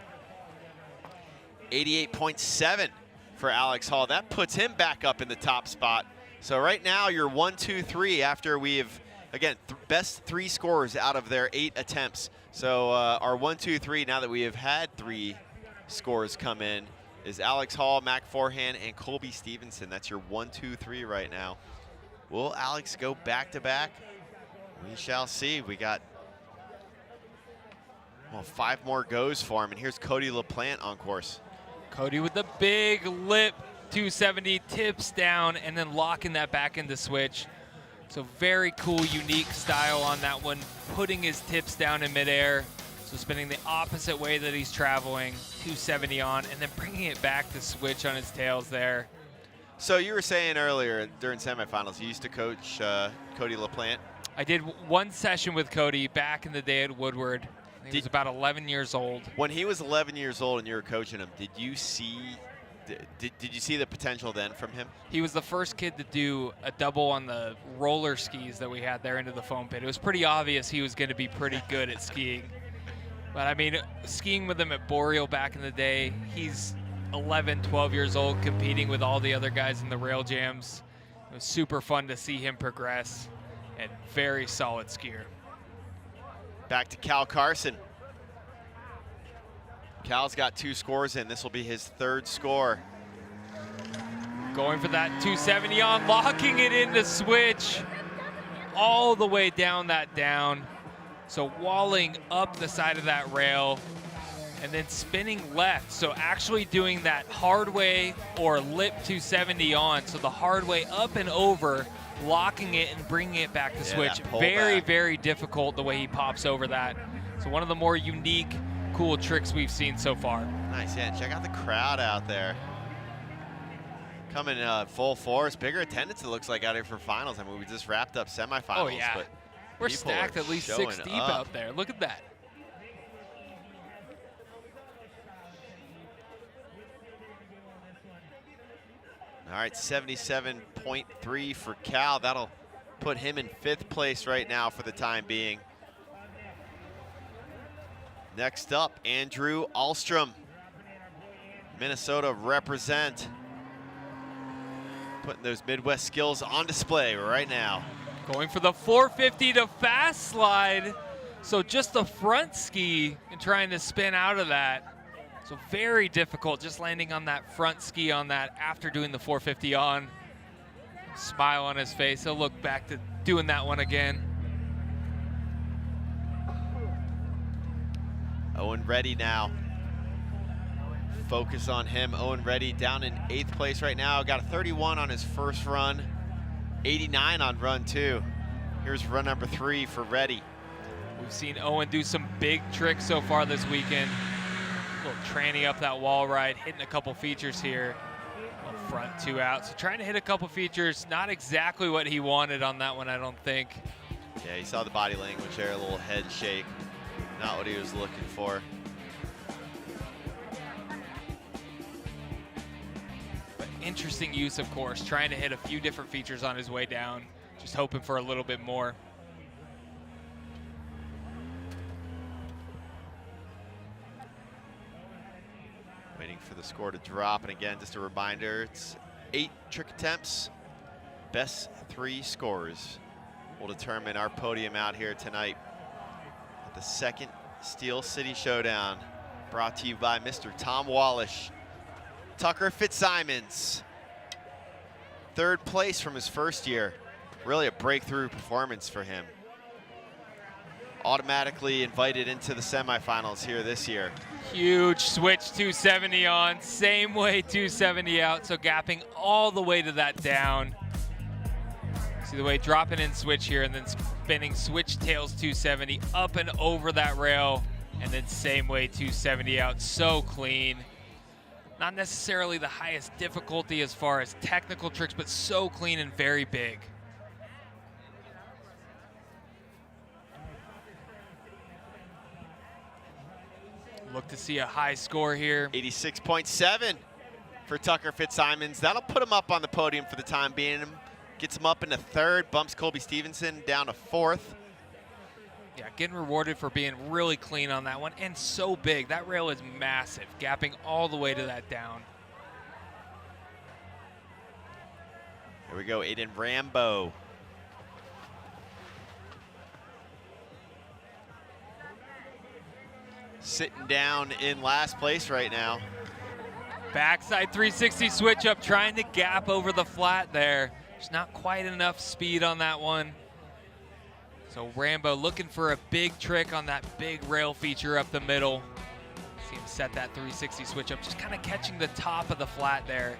88.7 for Alex Hall. That puts him back up in the top spot. So right now you're 1, 2, 3 after we've, again, best 3 scores out of their 8 attempts. So our 1, 2, 3, now that we have had 3 scores come in, is Alex Hall, Mac Forehand, and Colby Stevenson. That's your 1, 2, 3 right now. Will Alex go back to back? We shall see. We got 5 more goes for him, and here's Cody LaPlante on course. Cody with the big lip 270, tips down, and then locking that back into switch. So very cool, unique style on that one, putting his tips down in midair. So spinning the opposite way that he's traveling, 270 on, and then bringing it back to switch on his tails there. So you were saying earlier during semifinals, you used to coach Cody LaPlante. I did one session with Cody back in the day at Woodward. He was about 11 years old. When he was 11 years old and you were coaching him, did you see the potential then from him? He was the first kid to do a double on the roller skis that we had there into the foam pit. It was pretty obvious he was going to be pretty good at skiing. But I mean, skiing with him at Boreal back in the day, he's 11, 12 years old competing with all the other guys in the rail jams. It was super fun to see him progress, and very solid skier. Back to Cal Carson. Cal's got 2 scores in. This will be his 3rd score. Going for that 270 on, locking it into switch all the way down that down. So walling up the side of that rail and then spinning left. So actually doing that hard way or lip 270 on. So the hard way up and over, locking it and bringing it back to switch. Very, very difficult the way he pops over that. So one of the more unique, cool tricks we've seen so far. Nice, yeah, check out the crowd out there. Coming full force, bigger attendance it looks like out here for finals. I mean, we just wrapped up semifinals. Oh yeah, but we're stacked at least 6 deep out there. Look at that. All right, 77.3 for Cal. That'll put him in 5th place right now for the time being. Next up, Andrew Ahlstrom. Minnesota represent. Putting those Midwest skills on display right now. Going for the 450 to fast slide. So just the front ski and trying to spin out of that. So very difficult just landing on that front ski on that after doing the 450 on. Smile on his face. He'll look back to doing that one again. Owen Reddy now. Focus on him. Owen Reddy down in 8th place right now. Got a 31 on his first run, 89 on run 2. Here's run number 3 for Reddy. We've seen Owen do some big tricks so far this weekend. A little tranny up that wall ride, hitting a couple features here. A little front 2 out. So trying to hit a couple features, not exactly what he wanted on that one, I don't think. Yeah, you saw the body language there, a little head shake. Not what he was looking for. But interesting use, of course, trying to hit a few different features on his way down. Just hoping for a little bit more. Waiting for the score to drop, and again, just a reminder, it's 8 trick attempts. Best 3 scores will determine our podium out here tonight at the 2nd Steel City Showdown, brought to you by Mr. Tom Wallisch. Tucker Fitzsimons, 3rd place from his first year. Really a breakthrough performance for him. Automatically invited into the semifinals here this year. Huge switch 270 on, same way 270 out, so gapping all the way to that down. See the way dropping in switch here and then spinning switch tails 270 up and over that rail, and then same way 270 out, so clean. Not necessarily the highest difficulty as far as technical tricks, but so clean and very big. Look to see a high score here. 86.7 for Tucker Fitzsimons. That'll put him up on the podium for the time being. Gets him up into 3rd, bumps Colby Stevenson down to 4th. Yeah, getting rewarded for being really clean on that one, and so big. That rail is massive, gapping all the way to that down. Here we go, Aiden Rambo. Sitting down in last place right now. Backside 360 switch up, trying to gap over the flat there. There's not quite enough speed on that one. So Rambo looking for a big trick on that big rail feature up the middle. See him set that 360 switch up, just kind of catching the top of the flat there.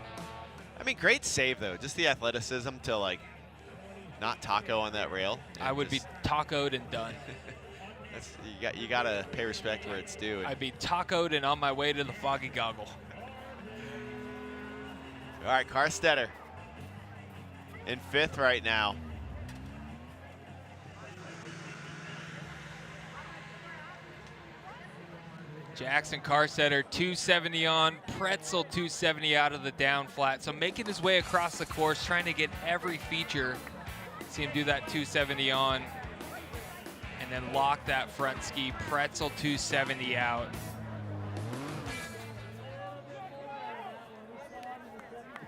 I mean, great save though. Just the athleticism to like not taco on that rail. I would be tacoed and done. That's, you gotta pay respect where it's due. I'd be tacoed and on my way to the foggy goggle. All right, Carstetter in 5th right now. Jackson Carstetter 270 on, Pretzel 270 out of the down flat. So making his way across the course, trying to get every feature. See him do that 270 on, and then lock that front ski, Pretzel 270 out.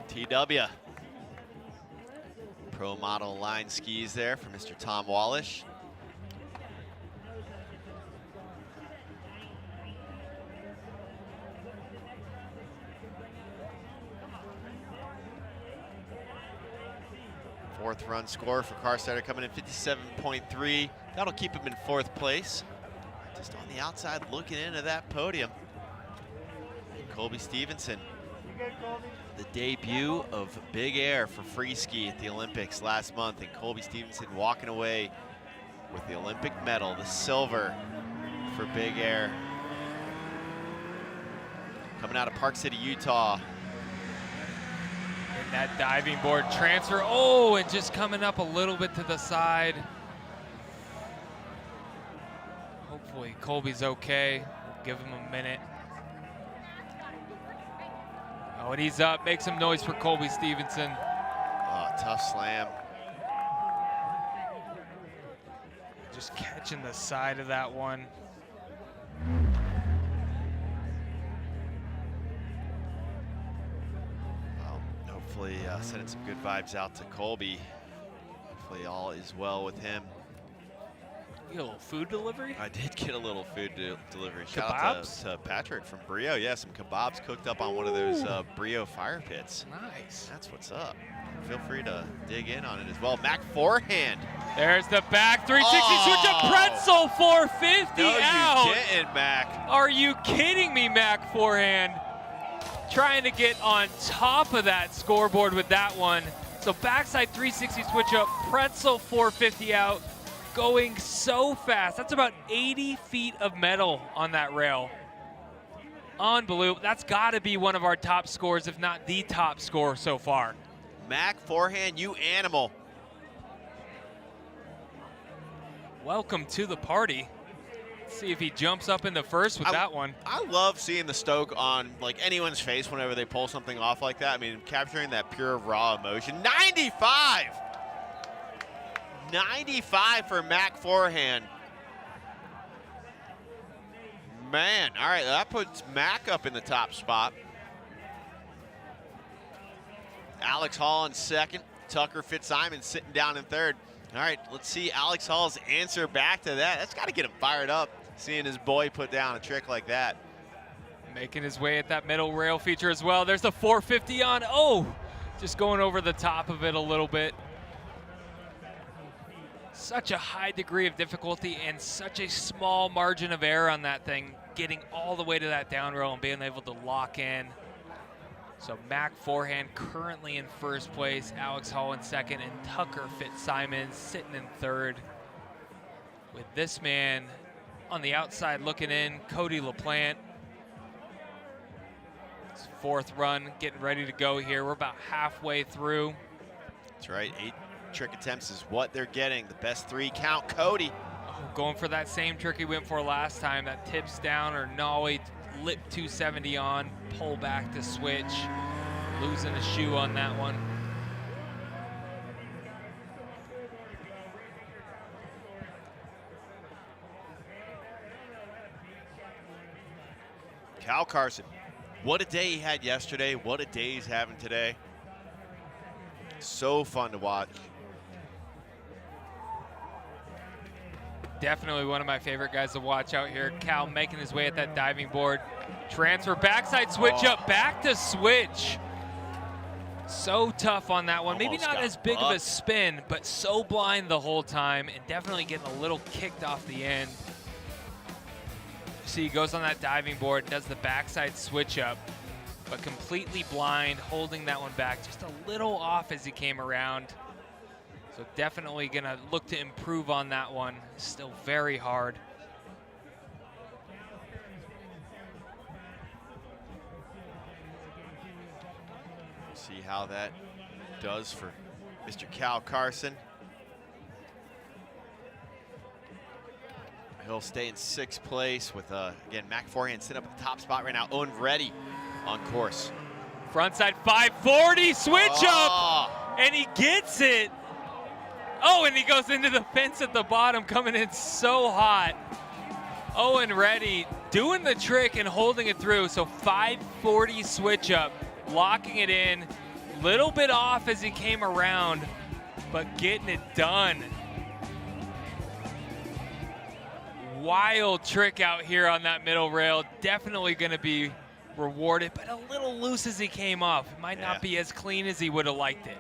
TW. Pro model line skis there for Mr. Tom Wallisch. Fourth run score for Carstetter coming in 57.3. That'll keep him in 4th place. Just on the outside looking into that podium. Colby Stevenson. The debut of Big Air for free ski at the Olympics last month, and Colby Stevenson walking away with the Olympic medal, the silver for Big Air. Coming out of Park City, Utah. And that diving board transfer, oh, and just coming up a little bit to the side. Hopefully Colby's okay. We'll give him a minute. Oh, and he's up. Make some noise for Colby Stevenson. Oh, tough slam. Just catching the side of that one. Well, hopefully sending some good vibes out to Colby. Hopefully all is well with him. You get a little food delivery? I did get a little food delivery. Shout out to Patrick from Brio. Yeah, some kebabs cooked up on one of those Brio fire pits. Nice. That's what's up. Feel free to dig in on it as well. Mac forehand. There's the back 360 switch up pretzel 450 No, out. you didn't, Mac. Are you kidding me, Mac forehand? Trying to get on top of that scoreboard with that one. So backside 360 switch up, pretzel 450 out, going so fast. That's about 80 feet of metal on that rail. Unbelievable. That's got to be one of our top scores, if not the top score so far. Mac forehand, you animal. Welcome to the party. Let's see if he jumps up in the first with that one. I love seeing the stoke on like anyone's face whenever they pull something off like that. I mean, capturing that pure raw emotion. 95! 95 for Mac forehand. Man, all right, that puts Mac up in the top spot. Alex Hall in second. Tucker Fitzsimons sitting down in third. All right, let's see Alex Hall's answer back to that. That's got to get him fired up, seeing his boy put down a trick like that. Making his way at that middle rail feature as well. There's the 450 on. Oh, just going over the top of it a little bit. Such a high degree of difficulty and such a small margin of error on that thing, getting all the way to that down rail and being able to lock in. So Mac forehand currently in first place, Alex Hall in second, and Tucker Fitzsimons sitting in third. With this man on the outside looking in, Cody LaPlante. His fourth run, getting ready to go here. We're about halfway through. That's right, 8 trick attempts is what they're getting. The best 3 count, Cody. Oh, going for that same trick he went for last time, that tips down or nollie, lip 270 on, pull back to switch, losing a shoe on that one. Cal Carson, what a day he had yesterday, what a day he's having today. So fun to watch. Definitely one of my favorite guys to watch out here. Cal making his way at that diving board. Transfer, backside switch up, back to switch. So tough on that one. Maybe Almost not got as big of a bucked. spin, but so blind the whole time and definitely getting a little kicked off the end. See, he goes on that diving board, does the backside switch up, but completely blind, holding that one back just a little off as he came around. So definitely gonna look to improve on that one. Still very hard. See how that does for Mr. Cal Carson. He'll stay in 6th place with, again, Mac forehand sitting up at the top spot right now. Owen Reddy on course. Frontside 540, switch up, and he gets it. Oh, and he goes into the fence at the bottom, coming in so hot. Owen Reddy doing the trick and holding it through. So 540 switch up, locking it in. Little bit off as he came around, but getting it done. Wild trick out here on that middle rail. Definitely going to be rewarded, but a little loose as he came off. It might not be as clean as he would have liked it.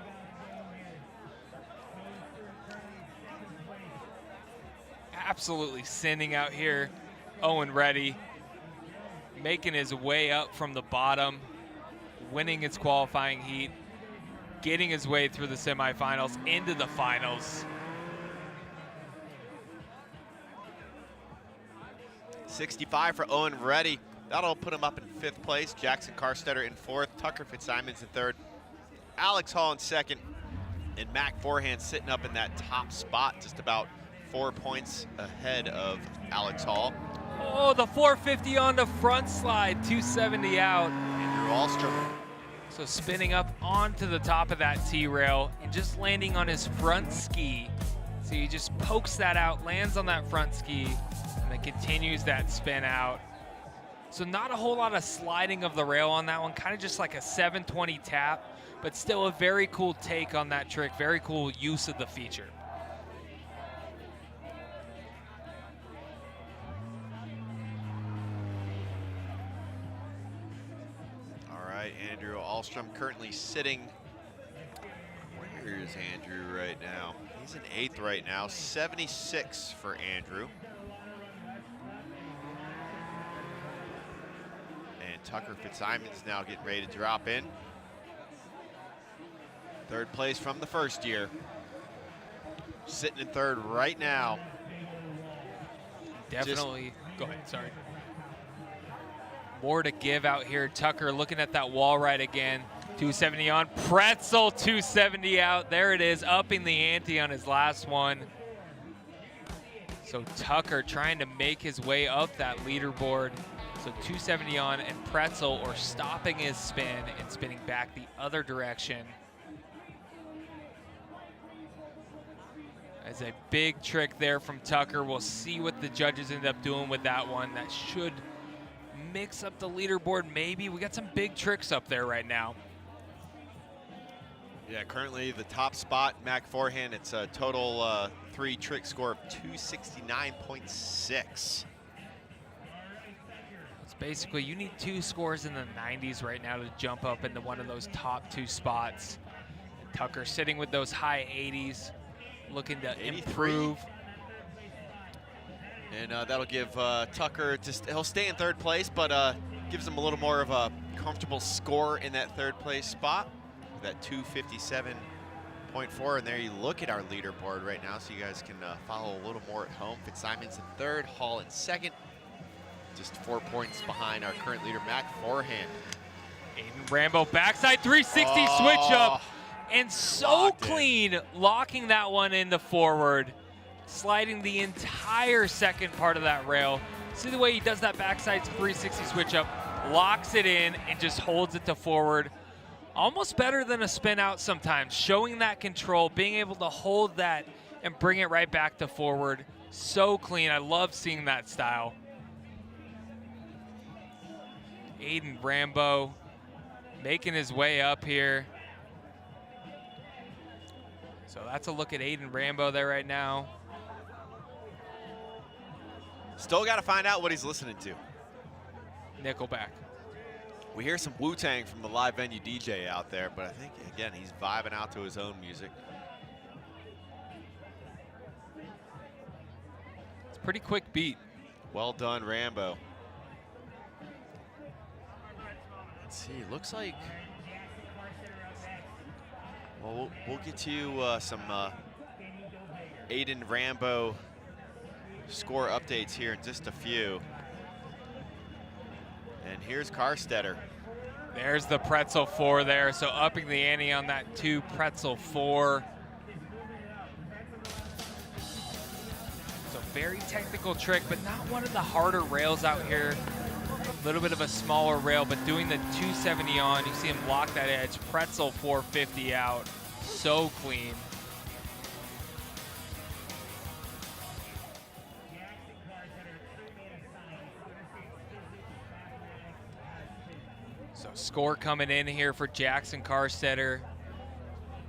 Absolutely sinning out here. Owen Reddy making his way up from the bottom, winning his qualifying heat, getting his way through the semifinals into the finals. 65 for Owen Reddy. That'll put him up in 5th place. Jackson Carstetter in 4th. Tucker Fitzsimons in 3rd. Alex Hall in 2nd. And Mac forehand sitting up in that top spot, just about 4 points ahead of Alex Hall. Oh, the 450 on the front slide, 270 out. Andrew Ahlstrom. So spinning up onto the top of that T-rail and just landing on his front ski. So he just pokes that out, lands on that front ski, and then continues that spin out. So not a whole lot of sliding of the rail on that one, kind of just like a 720 tap, but still a very cool take on that trick, very cool use of the feature. Dahlstrom currently sitting. Where is Andrew right now? He's in 8th right now, 76 for Andrew. And Tucker Fitzsimon's now getting ready to drop in. 3rd place from the first year. Sitting in 3rd right now. Definitely, go ahead, sorry. More to give out here. Tucker looking at that wall right again. 270 on, Pretzel 270 out. There it is, upping the ante on his last one. So Tucker trying to make his way up that leaderboard. So 270 on and Pretzel, or stopping his spin and spinning back the other direction. As a big trick there from Tucker. We'll see what the judges end up doing with that one. That should mix up the leaderboard maybe. We got some big tricks up there right now. Yeah, currently the top spot, Mac forehand, it's a total 3 trick score of 269.6. It's basically, you need 2 scores in the 90s right now to jump up into one of those top 2 spots. And Tucker sitting with those high 80s, looking to 83. improve. And that'll give Tucker, he'll stay in 3rd place, but gives him a little more of a comfortable score in that 3rd place spot. That 257.4, and there you look at our leaderboard right now, so you guys can follow a little more at home. Fitzsimon's in 3rd, Hall in 2nd, just 4 points behind our current leader, Mac forehand. Aiden Rambo backside 360 switch up, and so clean, locking that one in the forward, sliding the entire second part of that rail. See the way he does that backside 360 switch up, locks it in, and just holds it to forward. Almost better than a spin out sometimes, showing that control, being able to hold that and bring it right back to forward. So clean, I love seeing that style. Aiden Rambo making his way up here. So that's a look at Aiden Rambo there right now. Still got to find out what he's listening to. Nickelback. We hear some Wu-Tang from the live venue DJ out there, but I think, again, he's vibing out to his own music. It's a pretty quick beat. Well done, Rambo. Let's see, looks like, well, we'll get to some Aiden Rambo score updates here in just a few. And here's Karstetter. There's the Pretzel 4 there, so upping the ante on that 2 Pretzel 4. So very technical trick, but not one of the harder rails out here. A little bit of a smaller rail, but doing the 270 on, you see him lock that edge. Pretzel 450 out, so clean. So score coming in here for Jackson Karstetter.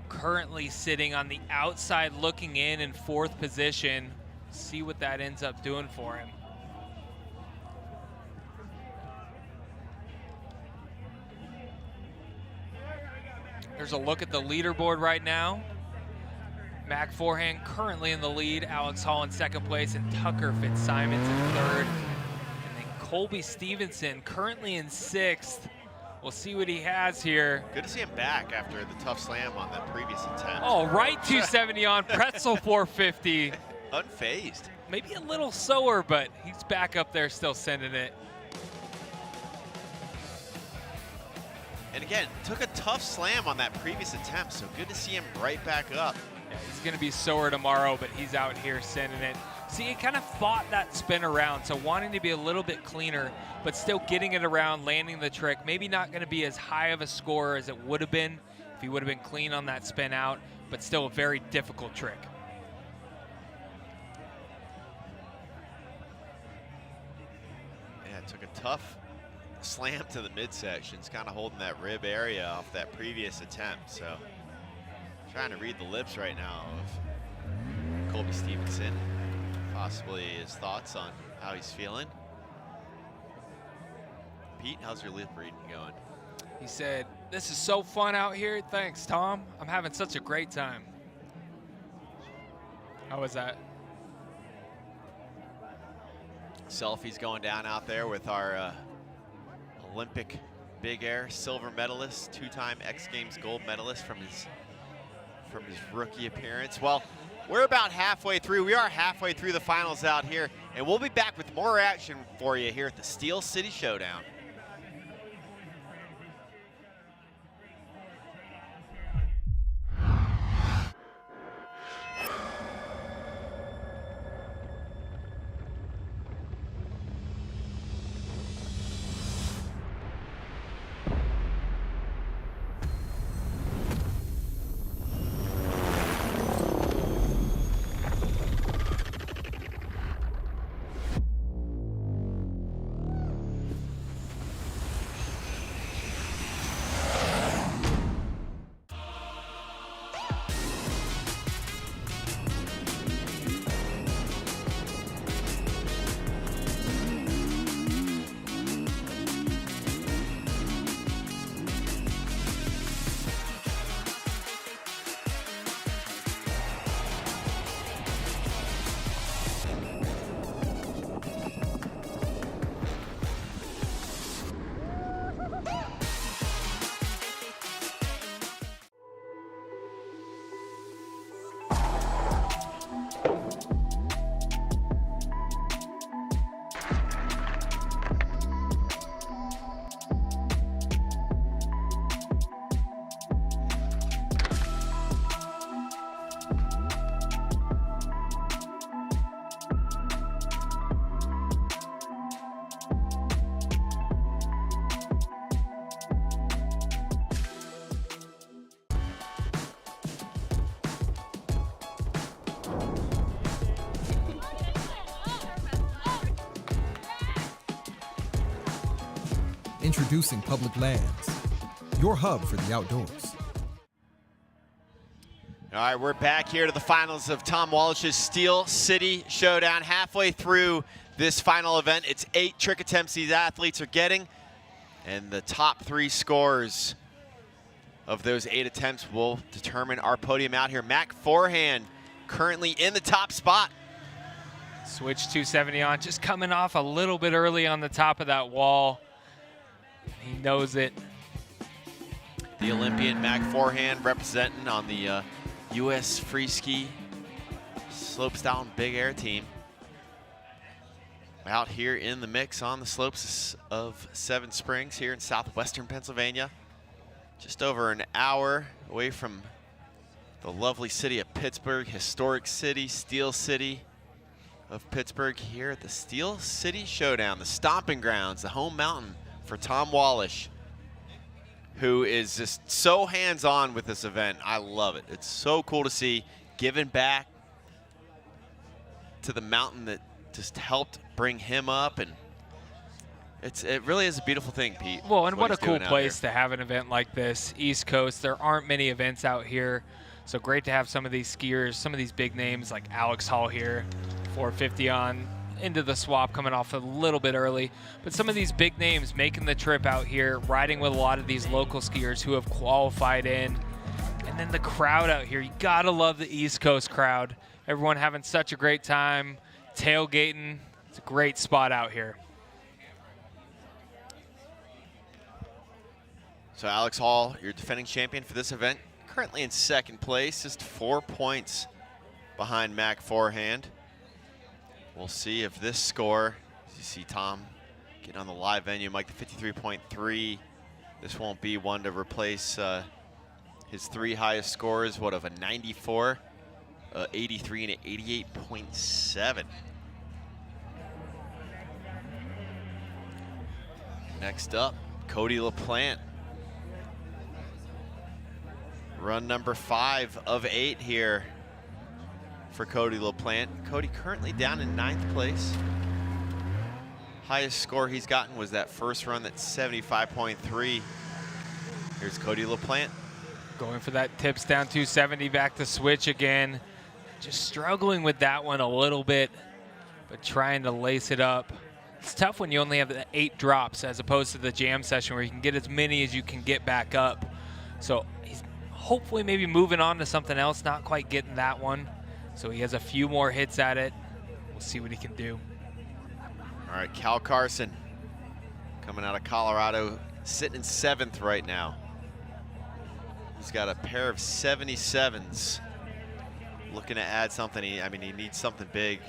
Currently sitting on the outside looking in 4th position. See what that ends up doing for him. Here's a look at the leaderboard right now. Mac forehand currently in the lead. Alex Hall in 2nd place, and Tucker Fitzsimon's in 3rd. And then Colby Stevenson currently in 6th. We'll see what he has here. Good to see him back after the tough slam on that previous attempt. Oh, right 270 on, Pretzel 450. Unfazed. Maybe a little slower, but he's back up there still sending it. And again, took a tough slam on that previous attempt, so good to see him right back up. Yeah, he's gonna be sore tomorrow, but he's out here sending it. See, he kind of fought that spin around, so wanting to be a little bit cleaner, but still getting it around, landing the trick. Maybe not gonna be as high of a score as it would have been if he would have been clean on that spin out, but still a very difficult trick. Yeah, it took a tough slam to the midsections, kind of holding that rib area off that previous attempt. So trying to read the lips right now of Colby Stevenson, possibly his thoughts on how he's feeling. Pete, how's your lip reading going? He said, "This is so fun out here. Thanks, Tom. I'm having such a great time." How was that? Selfies going down out there with our Olympic big air silver medalist, 2-time X Games gold medalist from his rookie appearance. Well, we're about halfway through. We are halfway through the finals out here, and we'll be back with more action for you here at the Steel City Showdown. Introducing Public Lands, your hub for the outdoors. All right, we're back here to the finals of Tom Wallisch's Steel City Showdown. Halfway through this final event, it's 8 trick attempts these athletes are getting, and the top 3 scores of those 8 attempts will determine our podium out here. Mac Forehand currently in the top spot. Switch 270 on, just coming off a little bit early on the top of that wall. He knows it. The Olympian Mac Forehand representing on the U.S. Free Ski Slopestyle and Big Air team. Out here in the mix on the slopes of Seven Springs here in southwestern Pennsylvania. Just over an hour away from the lovely city of Pittsburgh, historic city, Steel City of Pittsburgh, here at the Steel City Showdown, the stomping grounds, the home mountain for Tom Wallisch, who is just so hands-on with this event. I love it. It's so cool to see, giving back to the mountain that just helped bring him up, and it really is a beautiful thing, Pete. Well, and what a cool place to have an event like this. East Coast, there aren't many events out here, so great to have some of these skiers, some of these big names like Alex Hall here, 450 on, into the swap, coming off a little bit early. But some of these big names making the trip out here, riding with a lot of these local skiers who have qualified in. And then the crowd out here, you gotta love the East Coast crowd. Everyone having such a great time, tailgating. It's a great spot out here. So Alex Hall, your defending champion for this event, currently in second place, just 4 points behind Mac Forehand. We'll see if this score, as you see Tom getting on the live venue, Mike, the 53.3, this won't be one to replace his 3 highest scores, what, of a 94, 83, and an 88.7. Next up, Cody LaPlante. Run number 5 of 8 here for Cody LaPlante. Cody currently down in 9th place. Highest score he's gotten was that first run, that's 75.3. Here's Cody LaPlante. Going for that tips down 270, back to switch again. Just struggling with that one a little bit, but trying to lace it up. It's tough when you only have the 8 drops as opposed to the jam session where you can get as many as you can get back up. So he's hopefully maybe moving on to something else, not quite getting that one. So he has a few more hits at it. We'll see what he can do. All right, Cal Carson coming out of Colorado, sitting in 7th right now. He's got a pair of 77s. Looking to add something. He needs something big.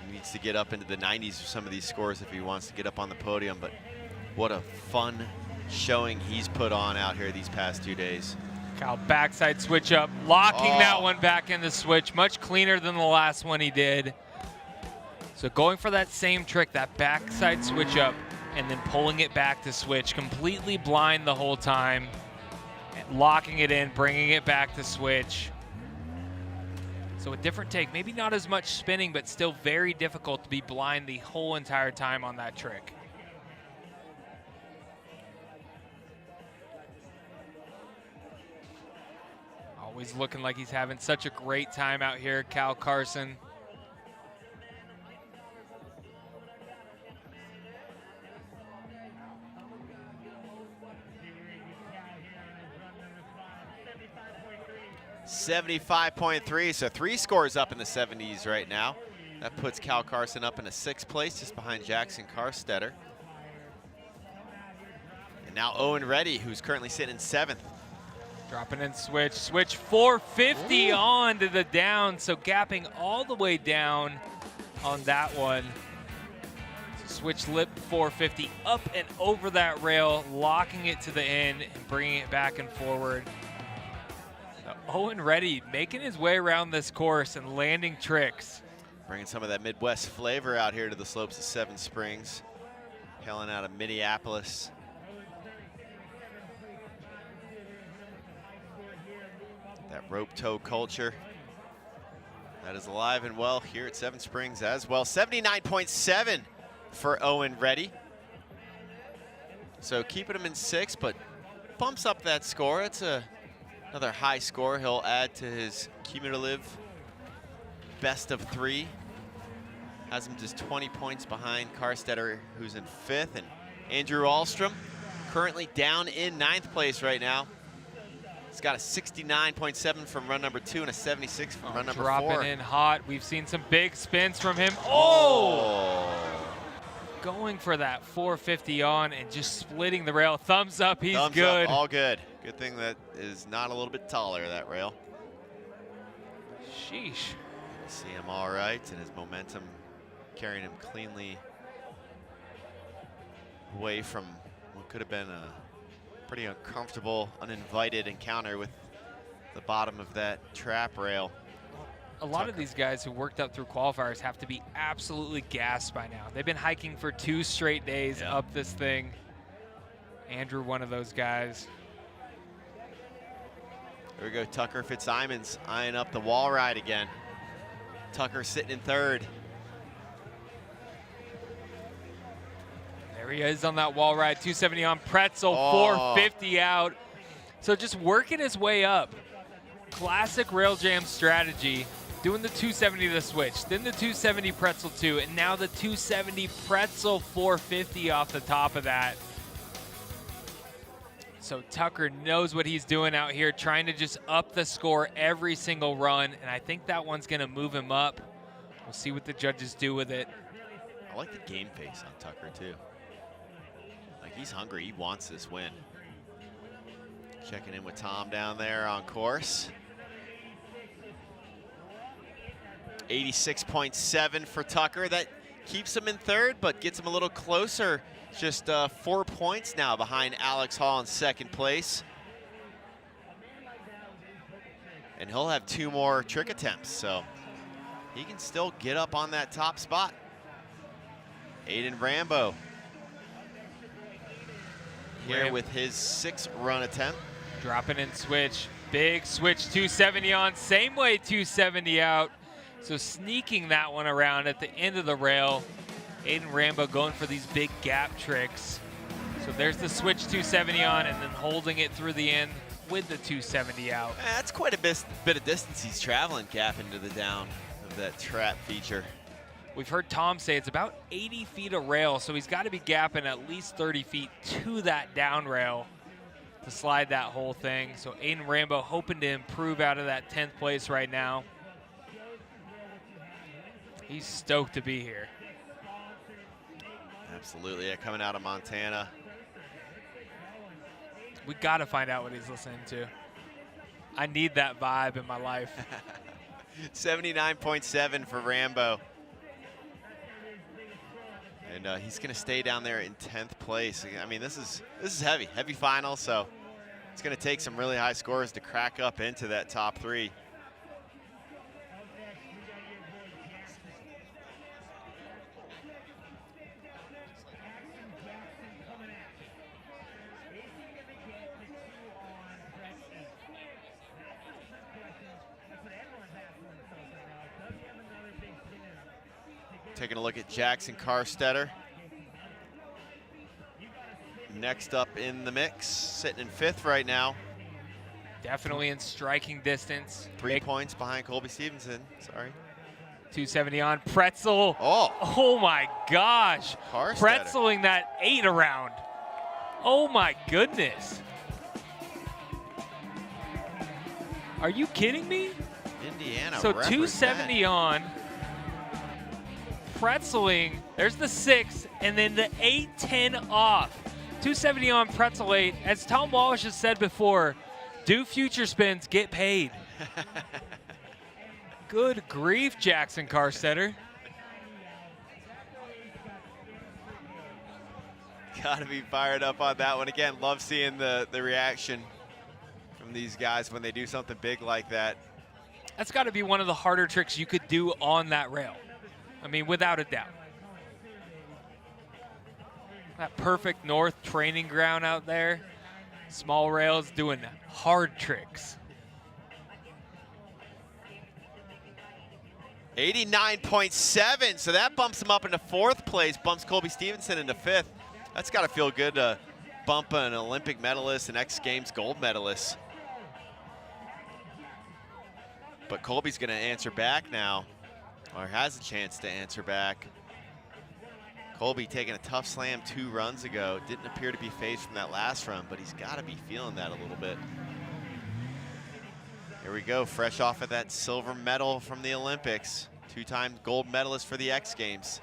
He needs to get up into the 90s with some of these scores if he wants to get up on the podium. But what a fun showing he's put on out here these past 2 days. Cal backside switch up, locking that one back in the switch. Much cleaner than the last one he did. So going for that same trick, that backside switch up, and then pulling it back to switch. Completely blind the whole time. And locking it in, bringing it back to switch. So a different take, maybe not as much spinning, but still very difficult to be blind the whole entire time on that trick. Always looking like he's having such a great time out here, Cal Carson. .75.3, so 3 scores up in the 70s right now. That puts Cal Carson up in a 6th place, just behind Jackson Carstetter. And now Owen Reddy, who's currently sitting in 7th. Dropping in switch, switch 450 on to the down, so gapping all the way down on that one. So switch lip 450 up and over that rail, locking it to the end and bringing it back and forward. Owen Reddy making his way around this course and landing tricks. Bringing some of that Midwest flavor out here to the slopes of Seven Springs. Hailing out of Minneapolis. That rope toe culture that is alive and well here at Seven Springs as well. 79.7 for Owen Reddy. So keeping him in 6th, but bumps up that score. It's another high score he'll add to his cumulative best of 3. Has him just 20 points behind Carstetter, who's in 5th, and Andrew Ahlstrom currently down in 9th place right now. He's got a 69.7 from run number 2 and a 76 from run number 4. Dropping in hot. We've seen some big spins from him. Going for that 450 on and just splitting the rail. Thumbs up, he's Thumbs good. Up, all good. Good thing that is not a little bit taller, that rail. Sheesh. See him all right, and his momentum carrying him cleanly away from what could have been a pretty uncomfortable, uninvited encounter with the bottom of that trap rail. A lot of these guys who worked up through qualifiers have to be absolutely gassed by now. They've been hiking for 2 straight days up this thing. Andrew, one of those guys. There we go, Tucker Fitzsimons eyeing up the wall ride again. Tucker sitting in 3rd. There he is on that wall ride, 270 on pretzel, 450 out. So just working his way up. Classic rail jam strategy. Doing the 270 to the switch, then the 270 pretzel 2, and now the 270 pretzel 450 off the top of that. So Tucker knows what he's doing out here, trying to just up the score every single run, and I think that one's gonna move him up. We'll see what the judges do with it. I like the game face on Tucker too. Like, he's hungry, he wants this win. Checking in with Tom down there on course. 86.7 for Tucker. That keeps him in 3rd, but gets him a little closer. Just 4 points now behind Alex Hall in 2nd place. And he'll have 2 more trick attempts, so he can still get up on that top spot. Aiden Rambo here with his 6th run attempt. Dropping in switch, big switch 270 on, same way 270 out. So sneaking that one around at the end of the rail. Aiden Rambo going for these big gap tricks. So there's the switch 270 on and then holding it through the end with the 270 out. That's quite a bit of distance he's traveling, gapping to the down of that trap feature. We've heard Tom say it's about 80 feet of rail, so he's got to be gapping at least 30 feet to that down rail to slide that whole thing. So Aiden Rambo hoping to improve out of that 10th place right now. He's stoked to be here. Absolutely, yeah, coming out of Montana. We got to find out what he's listening to. I need that vibe in my life. 79.7 for Rambo. And he's going to stay down there in 10th place. I mean, this is heavy final, so it's going to take some really high scores to crack up into that top 3. Taking a look at Jackson Carstetter. Next up in the mix, sitting in 5th right now. Definitely in striking distance. 3 points behind Colby Stevenson, sorry. 270 on Pretzel. Oh my gosh. Carstetter. Pretzeling that 8 around. Oh my goodness. Are you kidding me? Indiana So represent. 270 on. Pretzeling, there's the 6, and then the 8-10 off. 270 on Pretzel 8. As Tom Wallisch has said before, do future spins, get paid. Good grief, Jackson Carstetter. Gotta be fired up on that one. Again, love seeing the reaction from these guys when they do something big like that. That's got to be one of the harder tricks you could do on that rail. I mean, without a doubt. That perfect north training ground out there. Small rails doing hard tricks. 89.7, so that bumps him up into 4th place, bumps Colby Stevenson into 5th. That's got to feel good to bump an Olympic medalist and X Games gold medalist. But Colby's going to answer back now, or has a chance to answer back. Colby taking a tough slam 2 runs ago. Didn't appear to be phased from that last run, but he's got to be feeling that a little bit. Here we go, fresh off of that silver medal from the Olympics. 2-time gold medalist for the X Games.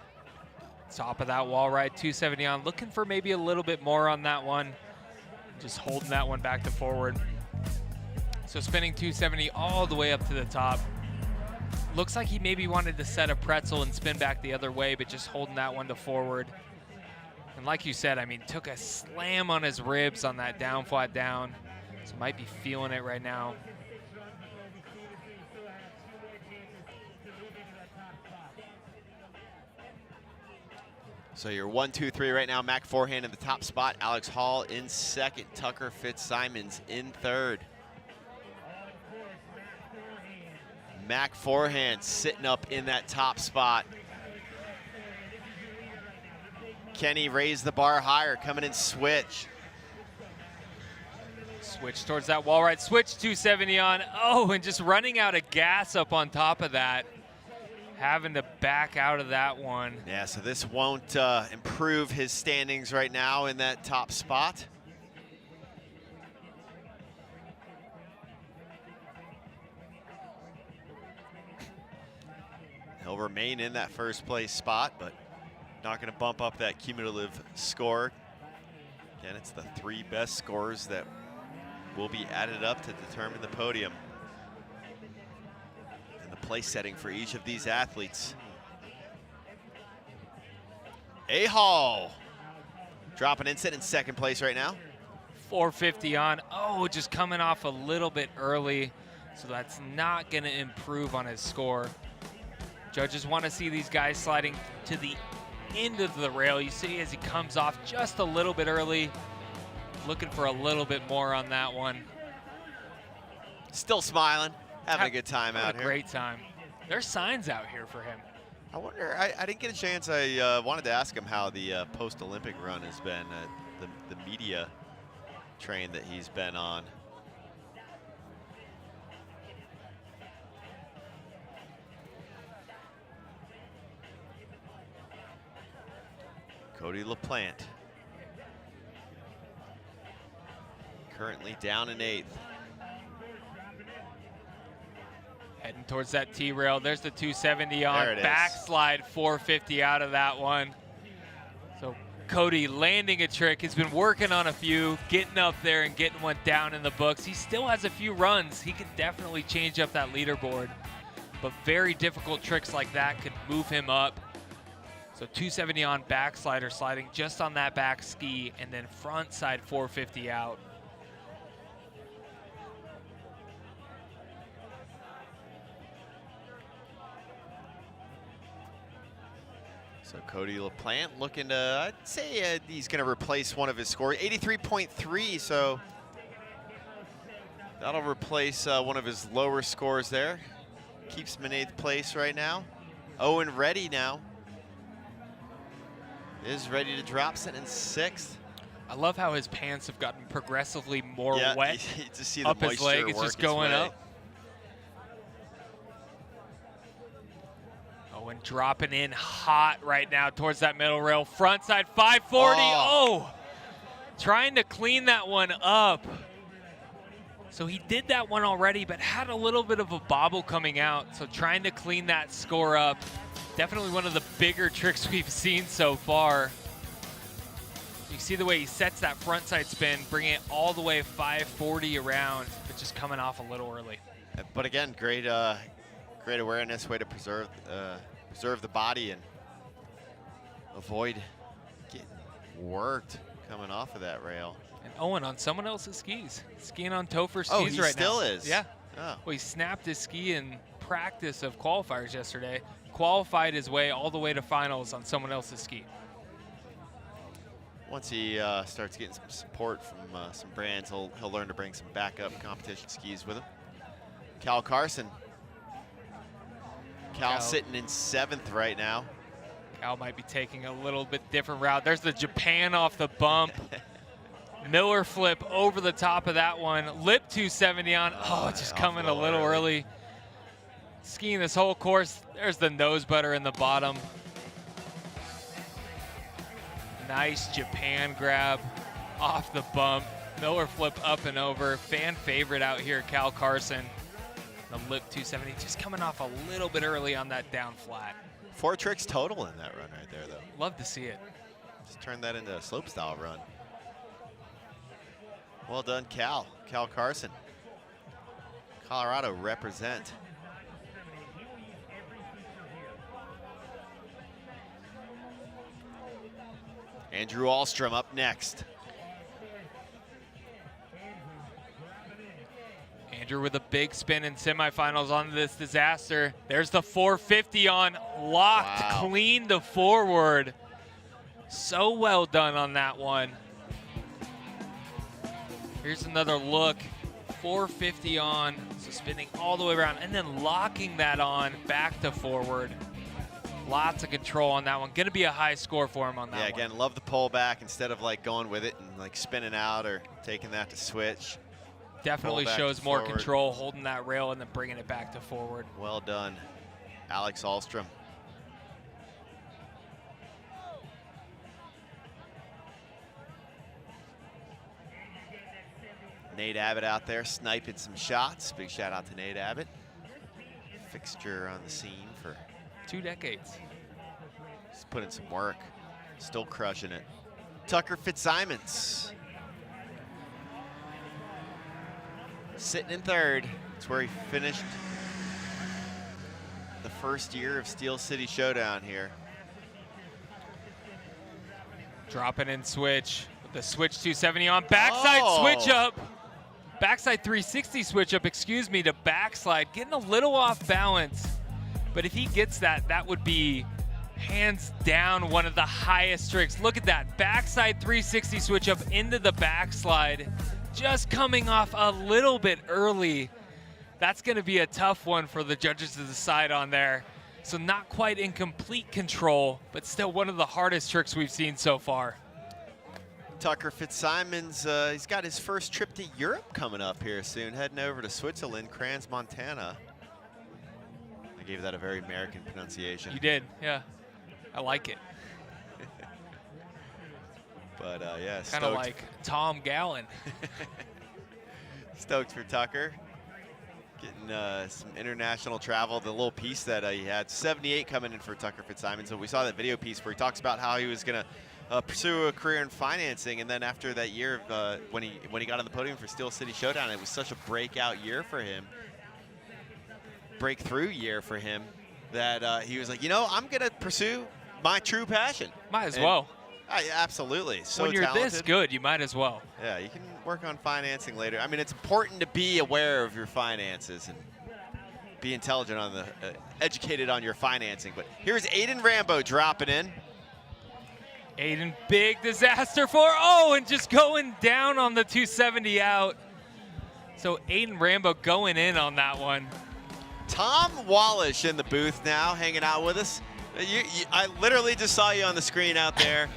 Top of that wall ride, 270 on. Looking for maybe a little bit more on that one. Just holding that one back to forward. So spinning 270 all the way up to the top. Looks like he maybe wanted to set a pretzel and spin back the other way, but just holding that one to forward. And like you said, I mean, took a slam on his ribs on that down flat down. So might be feeling it right now. So you're 1, 2, 3 right now. Mac Forehand in the top spot. Alex Hall in 2nd. Tucker Fitzsimons in 3rd. Mac Forehand sitting up in that top spot. Kenny raised the bar higher, coming in switch. Switch towards that wall ride. Switch 270 on. Oh, and just running out of gas up on top of that. Having to back out of that one. Yeah, so this won't improve his standings right now in that top spot. He'll remain in that 1st place spot, but not going to bump up that cumulative score. Again, it's the 3 best scores that will be added up to determine the podium and the place setting for each of these athletes. A Hall dropping in, sitting in 2nd place right now. 450 on. Oh, just coming off a little bit early, so that's not going to improve on his score. Judges want to see these guys sliding to the end of the rail. You see as he comes off just a little bit early, looking for a little bit more on that one. Still smiling, having a good time out here. Great time. There's signs out here for him. I wonder, I didn't get a chance. I wanted to ask him how the post-Olympic run has been, the media train that he's been on. Cody LaPlante. Currently down in 8th. Heading towards that T-rail. There's the 270 on. There it is. Backslide 450 out of that one. So Cody landing a trick. He's been working on a few, getting up there and getting one down in the books. He still has a few runs. He could definitely change up that leaderboard. But very difficult tricks like that could move him up. So 270 on backslider, sliding just on that back ski, and then front side 450 out. So Cody LaPlante looking to, I'd say he's going to replace one of his scores, 83.3, so that'll replace one of his lower scores there. Keeps him in 8th place right now. Owen ready now. Is ready to drop, sitting in 6th. I love how his pants have gotten progressively more Yeah, wet. you to see the up his leg, moisture it's work just its going way. up. Owen dropping in hot right now towards that middle rail. Front side 540. Oh, trying to clean that one up. So he did that one already, but had a little bit of a bobble coming out. So trying to clean that score up. Definitely one of the bigger tricks we've seen so far. You see the way he sets that front side spin, bringing it all the way 540 around, but just coming off a little early. But again, great awareness, way to preserve the body and avoid getting worked coming off of that rail. And Owen on someone else's skis, skiing on Topher skis Oh, right he now. still is? Yeah. Oh. Well, he snapped his ski in practice of qualifiers yesterday, qualified his way all the way to finals on someone else's ski. Once he starts getting some support from some brands, he'll learn to bring some backup competition skis with him. Cal Carson. Cal sitting in 7th right now. Cal might be taking a little bit different route. There's the Japan off the bump. Miller flip over the top of that one. Lip 270 on. Oh, just coming a little early. Skiing this whole course. There's the nose butter in the bottom. Nice Japan grab off the bump. Miller flip up and over. Fan favorite out here, Cal Carson. The lip 270 just coming off a little bit early on that down flat. 4 tricks total in that run right there, though. Love to see it. Just turn that into a slope style run. Well done, Cal Carson. Colorado represent. Andrew Ahlstrom up next. Andrew with a big spin in semifinals on this disaster. There's the 450 on, locked, Wow. clean to forward. So well done on that one. Here's another look, 450 on, so spinning all the way around and then locking that on back to forward. Lots of control on that one. Gonna be a high score for him on that Yeah, one. again, love the pull back instead of like going with it and like spinning out or taking that to switch. Definitely Pull back shows to more forward. control, holding that rail and then bringing it back to forward. Well done, Alex Ahlstrom. Nate Abbott out there sniping some shots. Big shout out to Nate Abbott. Fixture on the scene for 2 decades. He's put in some work. Still crushing it. Tucker Fitzsimons. Sitting in 3rd. It's where he finished the first year of Steel City Showdown here. Dropping in switch. With the switch 270 on. Backside switch up. Backside 360 switch up, excuse me, to backslide. Getting a little off balance. But if he gets that, that would be hands down one of the highest tricks. Look at that. Backside 360 switch up into the backslide. Just coming off a little bit early. That's going to be a tough one for the judges to decide on there. So not quite in complete control, but still one of the hardest tricks we've seen so far. Tucker Fitzsimons, he's got his first trip to Europe coming up here soon, heading over to Switzerland, Crans, Montana. I gave that a very American pronunciation. You did, yeah. I like it. But yeah, Kind of like Tom Gallen. Stoked for Tucker. Getting some international travel. The little piece that he had, 78 coming in for Tucker Fitzsimons. So we saw that video piece where he talks about how he was going to pursue a career in financing, and then after that year when he got on the podium for Steel City Showdown, it was such a breakout year for him, breakthrough year for him, that he was like, you know, I'm going to pursue my true passion. Might as well. Absolutely. So when you're talented. This good, you might as well. Yeah, you can work on financing later. I mean, it's important to be aware of your finances and be intelligent on the, educated on your financing. But here's Aiden Rambo dropping in. Aiden, big disaster for Owen, just going down on the 270 out. So Aiden Rambo going in on that one. Tom Wallisch in the booth now, hanging out with us. I literally just saw you on the screen out there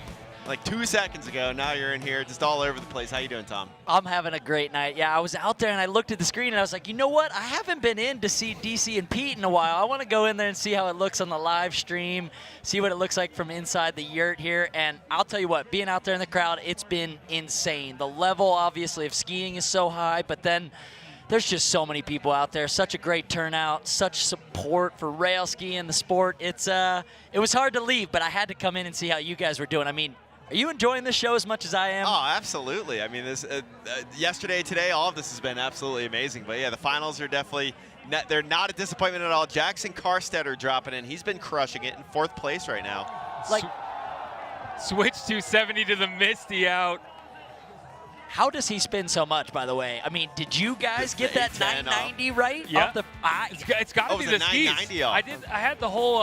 like 2 seconds ago. Now you're in here just all over the place. How you doing, Tom? I'm having a great night. Yeah, I was out there and I looked at the screen and I was like, you know what? I haven't been in to see DC and Pete in a while. I want to go in there and see how it looks on the live stream, see what it looks like from inside the yurt here. And I'll tell you what, being out there in the crowd, it's been insane. The level, obviously, of skiing is so high, but then there's just so many people out there. Such a great turnout, such support for rail skiing, the sport. It was hard to leave, but I had to come in and see how you guys were doing. I mean, are you enjoying the show as much as I am? Oh, absolutely. I mean, this yesterday, today, all of this has been absolutely amazing. But yeah, the finals are definitely they're not a disappointment at all. Jackson Carstetter dropping in. He's been crushing it in 4th place right now. Like, switch 270 to the Misty out. How does he spin so much, by the way? I mean, did you guys get that 990 right? Yeah. It's got to be the skis. 990 off. I had the whole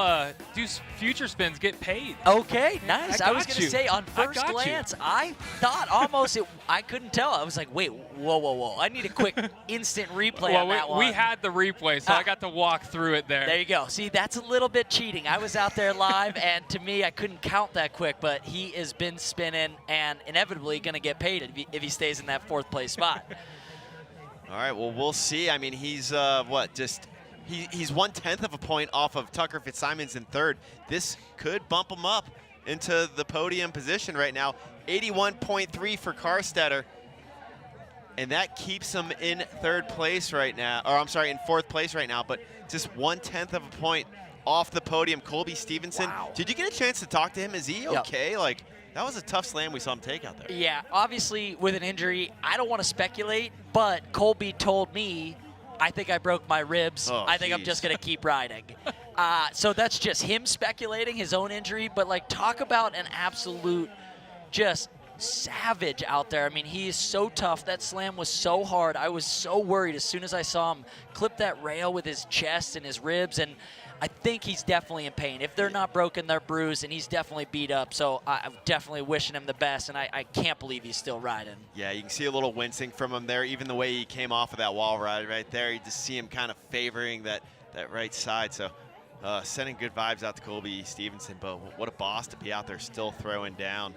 do future spins get paid. Okay, nice. I was got going to say, on first got glance, I thought almost I couldn't tell. I was like, wait, whoa. I need a quick instant replay on that one. We had the replay, so I got to walk through it there. There you go. See, that's a little bit cheating. I was out there live, and to me, I couldn't count that quick, but he has been spinning and inevitably going to get paid if he stays in that 4th place spot. All right, well, we'll see. I mean, he's he's 1/10 of a point off of Tucker Fitzsimons in 3rd. This could bump him up into the podium position right now. 81.3 for Carstetter, and that keeps him in 3rd place right now, or I'm sorry, in 4th place right now, but just 1/10 of a point off the podium. Colby Stevenson, wow. Did you get a chance to talk to him? Is he okay? Yep. Like, that was a tough slam we saw him take out there. Yeah, obviously with an injury, I don't want to speculate, but Colby told me, I think I broke my ribs. Oh, I think I'm just going to keep riding. So that's just him speculating his own injury, but like, talk about an absolute just savage out there. I mean, he is so tough. That slam was so hard. I was so worried as soon as I saw him clip that rail with his chest and his ribs, and I think he's definitely in pain. If they're not broken, they're bruised, and he's definitely beat up. So I'm definitely wishing him the best, and I can't believe he's still riding. Yeah, you can see a little wincing from him there. Even the way he came off of that wall ride right there, you just see him kind of favoring that right side. So sending good vibes out to Colby Stevenson, but what a boss to be out there still throwing down.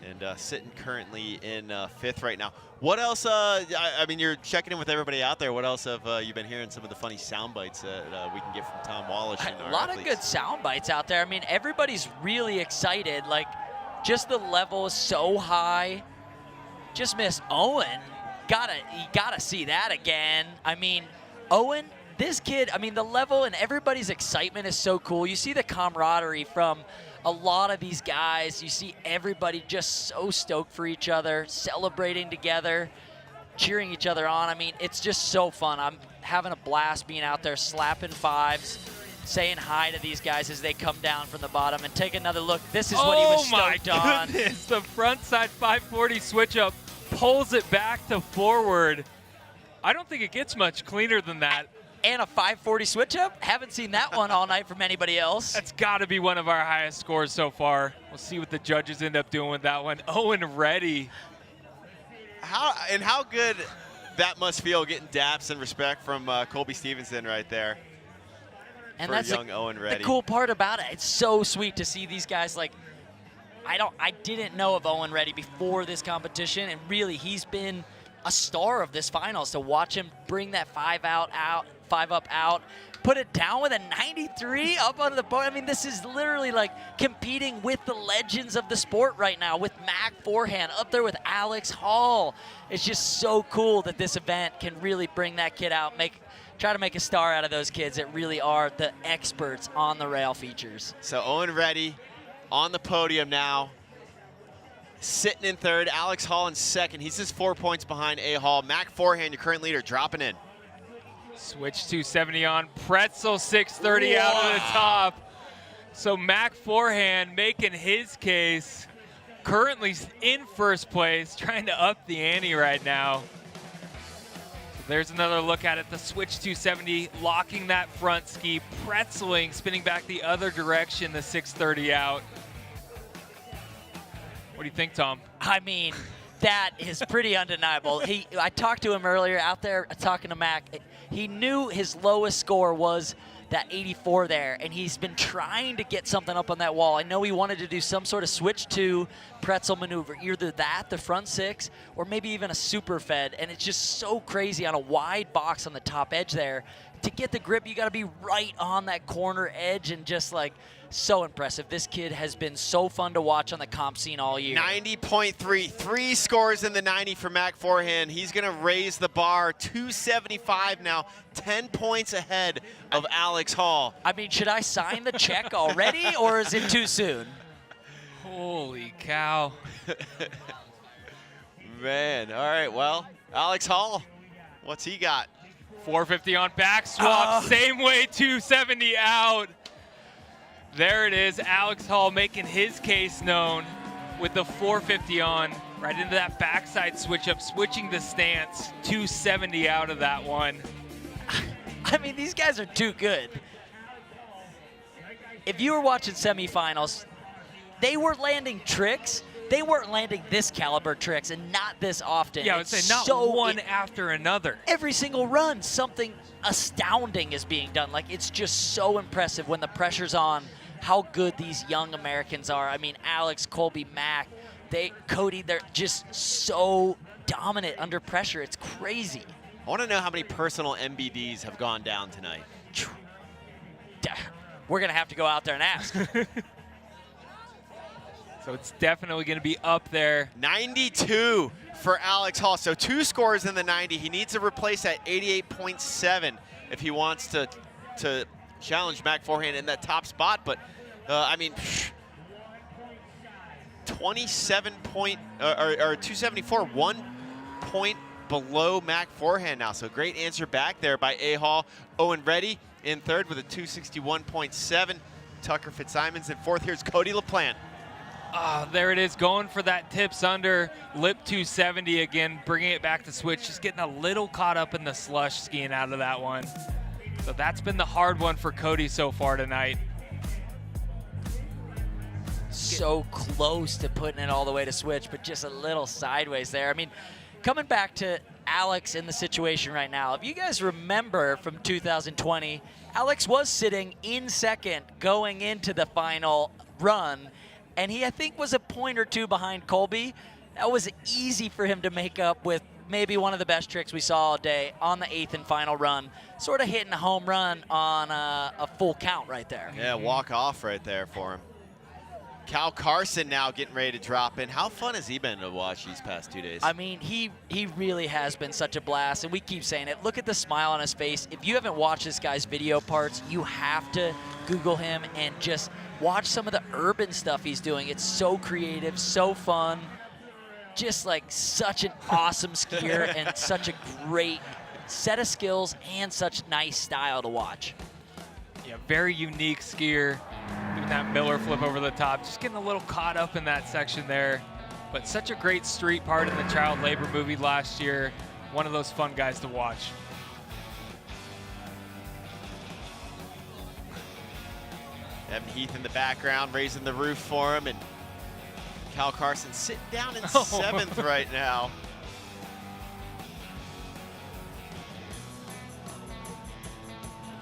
And sitting currently in 5th right now. What else? I mean, you're checking in with everybody out there. What else have you been hearing? Some of the funny sound bites that we can get from Tom Wallisch. And a lot of good sound bites out there. I mean, everybody's really excited. Like, just the level is so high. Just missed Owen. You gotta see that again. I mean, Owen, this kid. I mean, the level and everybody's excitement is so cool. You see the camaraderie from a lot of these guys. You see everybody just so stoked for each other, celebrating together, cheering each other on. I mean, it's just so fun. I'm having a blast being out there, slapping fives, saying hi to these guys as they come down from the bottom. And take another look. This is what he was stoked on. Oh my goodness, the frontside 540 switch up pulls it back to forward. I don't think it gets much cleaner than that. And a 540 switch up. Haven't seen that one all night from anybody else. That's got to be one of our highest scores so far. We'll see what the judges end up doing with that one. Owen Reddy. How good that must feel, getting daps and respect from Colby Stevenson right there. And for that's young Owen Reddy. The cool part about it. It's so sweet to see these guys. Like, I didn't know of Owen Reddy before this competition, and really he's been a star of this finals to watch him bring that 5 up out, put it down with a 93 up onto the board. I mean, this is literally like competing with the legends of the sport right now, with Mac Forehand up there with Alex Hall. It's just so cool that this event can really bring that kid out, try to make a star out of those kids that really are the experts on the rail features. So Owen Reddy on the podium now, sitting in third. Alex Hall in second. He's just 4 points behind A. Hall. Mac Forehand, your current leader, dropping in. Switch 270 on, pretzel 630 out of the top. So Mac Forehand making his case, currently in first place, trying to up the ante right now. There's another look at it, the switch 270, locking that front ski, pretzeling, spinning back the other direction, the 630 out. What do you think, Tom? I mean, that is pretty undeniable. I talked to him earlier out there talking to Mac. He knew his lowest score was that 84 there, and he's been trying to get something up on that wall. I know he wanted to do some sort of switch to pretzel maneuver, either that, the front six, or maybe even a super fed, and it's just so crazy on a wide box on the top edge there. To get the grip, you got to be right on that corner edge, and just like so impressive. This kid has been so fun to watch on the comp scene all year. 90.3, 3 scores in the 90 for Mac Forehand. He's going to raise the bar, 275 now, 10 points ahead of Alex Hall. I mean, should I sign the check already, or is it too soon? Holy cow. Man, all right, well, Alex Hall, what's he got? 450 on back swap, same way, 270 out. There it is, Alex Hall making his case known with the 450 on, right into that backside switch up, switching the stance, 270 out of that one. I mean, these guys are too good. If you were watching semifinals, they were landing tricks. They weren't landing this caliber tricks, and not this often. Yeah, I would say not one after another. Every single run, something astounding is being done. Like, it's just so impressive when the pressure's on, how good these young Americans are. I mean, Alex, Colby, Mac, Cody, they're just so dominant under pressure. It's crazy. I want to know how many personal MBDs have gone down tonight. We're going to have to go out there and ask. So it's definitely going to be up there. 92 for Alex Hall. So 2 scores in the 90. He needs to replace that 88.7 if he wants to challenge Mac Forehand in that top spot. But, I mean, 274, 1 point below Mac Forehand now. So great answer back there by A. Hall. Owen Reddy in third with a 261.7. Tucker Fitzsimons in fourth. Here's Cody LaPlante. There it is, going for that tips under, lip 270 again, bringing it back to switch, just getting a little caught up in the slush skiing out of that one. So that's been the hard one for Cody so far tonight. So close to putting it all the way to switch, but just a little sideways there. I mean, coming back to Alex in the situation right now, if you guys remember from 2020, Alex was sitting in second going into the final run, and he, I think, was a point or two behind Colby. That was easy for him to make up with maybe one of the best tricks we saw all day on the 8th and final run, sort of hitting a home run on a full count right there. Yeah, walk off right there for him. Cal Carson now getting ready to drop in. How fun has he been to watch these past 2 days? I mean, he really has been such a blast, and we keep saying it. Look at the smile on his face. If you haven't watched this guy's video parts, you have to Google him and just watch some of the urban stuff he's doing. It's so creative, so fun. Just like such an awesome skier and such a great set of skills and such nice style to watch. Yeah, very unique skier. Doing that Miller flip over the top, just getting a little caught up in that section there. But such a great street part in the child labor movie last year. One of those fun guys to watch. Evan Heath in the background, raising the roof for him, and Cal Carson sitting down in 7th right now.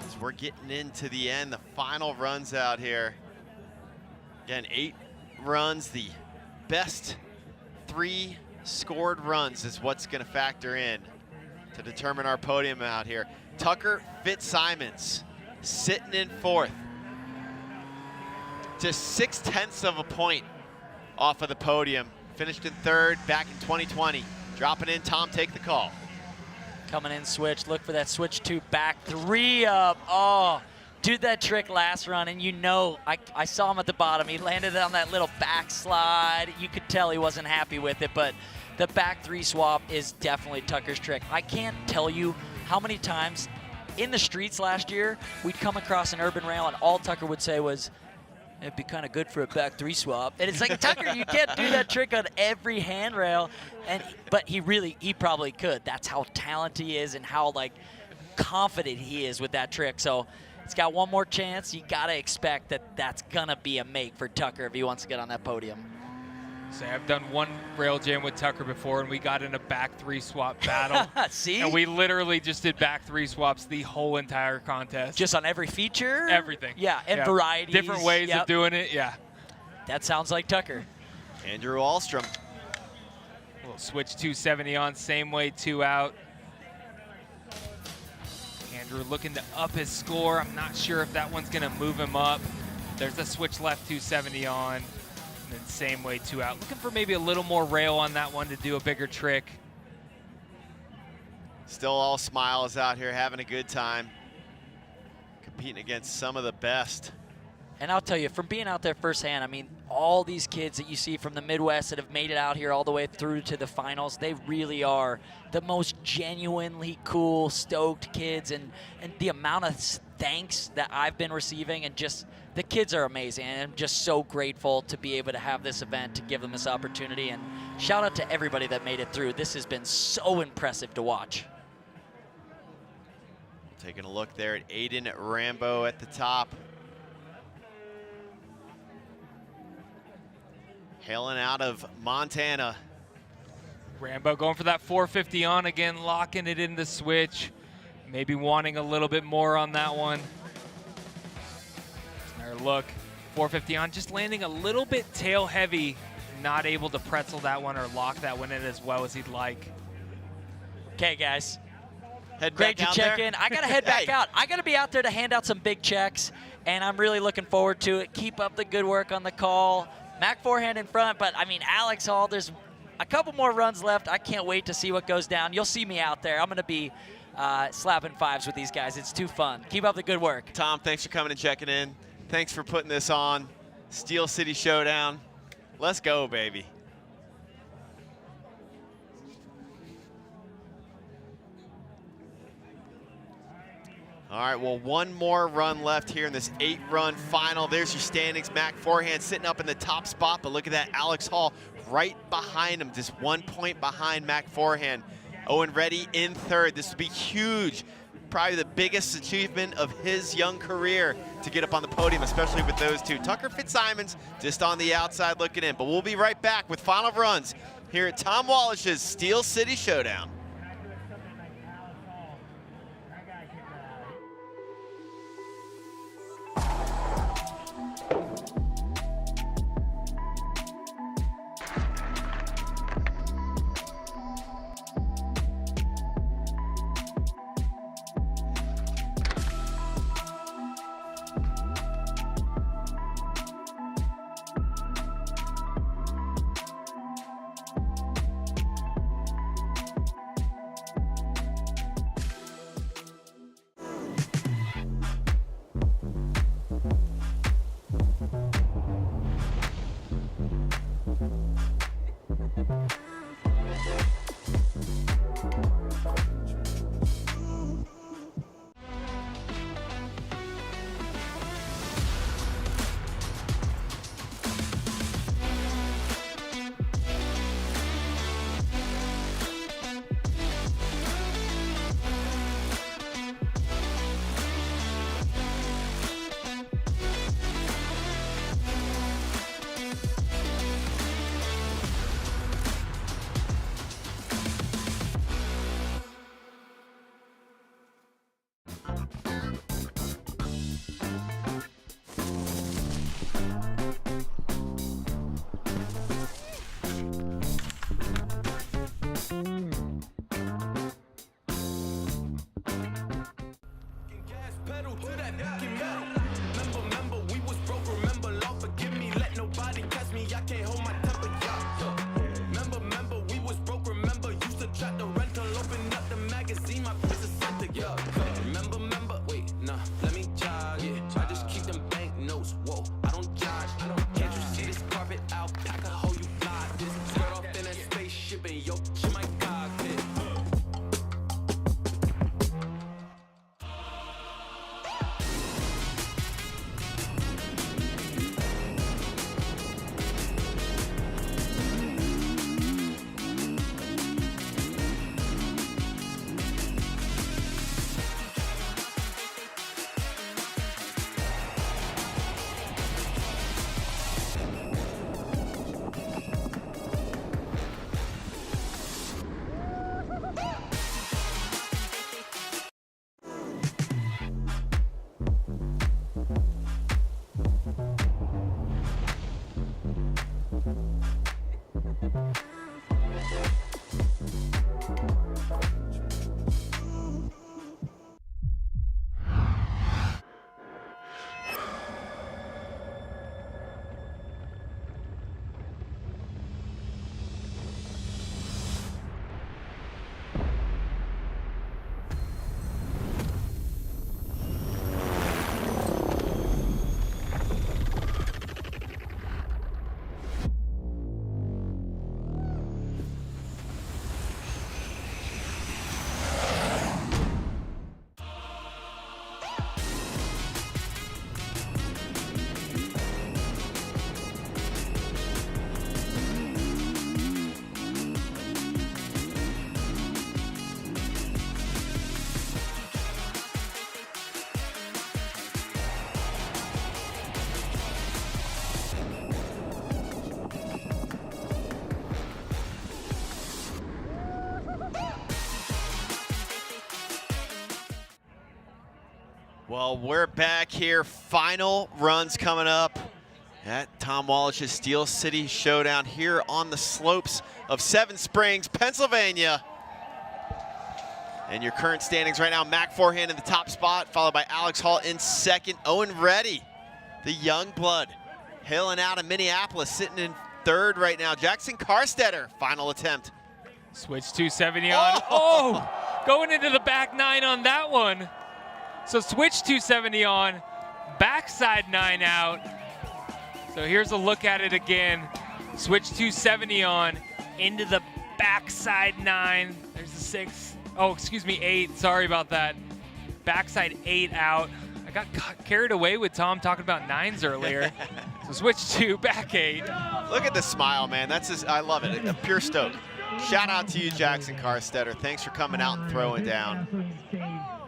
As we're getting into the end, the final runs out here. Again, 8 runs, the best 3 scored runs is what's going to factor in to determine our podium out here. Tucker Fitzsimons sitting in 4th. Just 0.6 of a point off of the podium. Finished in 3rd back in 2020. Dropping in, Tom, take the call. Coming in switch, look for that switch 2 back 3 up. Oh, did that trick last run, and you know, I saw him at the bottom. He landed on that little backslide. You could tell he wasn't happy with it, but the back 3 swap is definitely Tucker's trick. I can't tell you how many times in the streets last year we'd come across an urban rail and all Tucker would say was, it'd be kind of good for a back 3 swap. And it's like, Tucker, you can't do that trick on every handrail. But he probably could. That's how talented he is and how like confident he is with that trick. So it's got one more chance. You gotta expect that that's gonna be a make for Tucker if he wants to get on that podium. So I've done one rail jam with Tucker before, and we got in a back 3 swap battle. See? And we literally just did back 3 swaps the whole entire contest. Just on every feature? Everything. Yeah, and varieties. Different ways of doing it, yeah. That sounds like Tucker. Andrew Ahlstrom. We'll switch 270 on, same way 2 out. Andrew looking to up his score. I'm not sure if that one's gonna move him up. There's a switch left 270 on. And then same way 2 out. Looking for maybe a little more rail on that one to do a bigger trick. Still all smiles out here, having a good time. Competing against some of the best. And I'll tell you, from being out there firsthand, I mean, all these kids that you see from the Midwest that have made it out here all the way through to the finals, they really are the most genuinely cool, stoked kids. And the amount of thanks that I've been receiving, and just the kids are amazing. And I'm just so grateful to be able to have this event, to give them this opportunity. And shout out to everybody that made it through. This has been so impressive to watch. Taking a look there at Aiden Rambo at the top. Hailing out of Montana. Rambo going for that 450 on again, locking it in the switch. Maybe wanting a little bit more on that one. There, look, 450 on, just landing a little bit tail heavy. Not able to pretzel that one or lock that one in as well as he'd like. Okay, guys. Head Great back to out check there. in. I gotta head back out. I gotta be out there to hand out some big checks, and I'm really looking forward to it. Keep up the good work on the call. Mac forehand in front, but I mean, Alex Hall, there's a couple more runs left. I can't wait to see what goes down. You'll see me out there. I'm gonna be slapping 5s with these guys. It's too fun. Keep up the good work. Tom, thanks for coming and checking in. Thanks for putting this on. Steel City Showdown. Let's go, baby. All right, well, one more run left here in this 8-run final. There's your standings. Mac forehand sitting up in the top spot, but look at that, Alex Hall right behind him, just 1 point behind Mac forehand. Owen Reddy in 3rd. This would be huge, probably the biggest achievement of his young career to get up on the podium, especially with those two. Tucker Fitzsimons just on the outside looking in, but we'll be right back with final runs here at Tom Wallish's Steel City Showdown. pedal to that fucking metal. Remember, we was broke, remember, Lord forgive me. Let nobody catch me, I can't hold my temper, yeah. Remember, we was broke, remember, used to track the rental, open up the magazine, my place is center, yeah. Remember, wait, nah, let me jog it. I just keep them bank notes, whoa, I don't judge. Can't you see this carpet alpaca, how you fly this? Skirt off in that spaceship and yo, she my cockpit. Well, we're back here. Final runs coming up at Tom Wallisch's Steel City Showdown here on the slopes of Seven Springs, Pennsylvania. And your current standings right now, Mac Forehand in the top spot, followed by Alex Hall in second. Owen Reddy, the young blood, hailing out of Minneapolis, sitting in third right now. Jackson Carstetter, final attempt. Switch 270 on. Oh, going into the back nine on that one. So switch 270 on, backside 9 out. So here's a look at it again. Switch 270 on, into the backside 9. There's the 6. Oh, excuse me, 8. Sorry about that. Backside 8 out. I got carried away with Tom talking about 9s earlier. So switch 2, back 8. Look at the smile, man. That's just, I love it. A pure stoke. Shout out to you, Jackson Carstetter. Thanks for coming out and throwing down.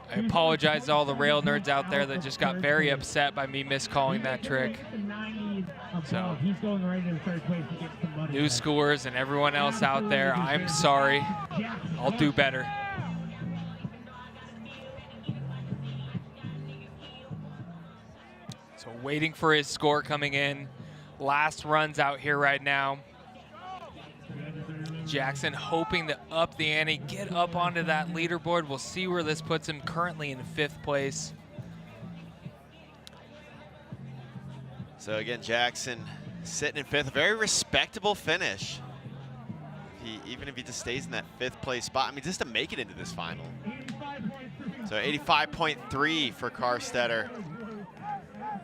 I apologize to all the rail nerds out there that just got very upset by me miscalling that trick. So, new schoolers and everyone else out there, I'm sorry. I'll do better. So waiting for his score coming in. Last runs out here right now. Jackson hoping to up the ante, get up onto that leaderboard. We'll see where this puts him, currently in 5th place. So again, Jackson sitting in 5th, a very respectable finish. Even if he just stays in that 5th place spot, I mean, just to make it into this final. So 85.3 for Carstetter.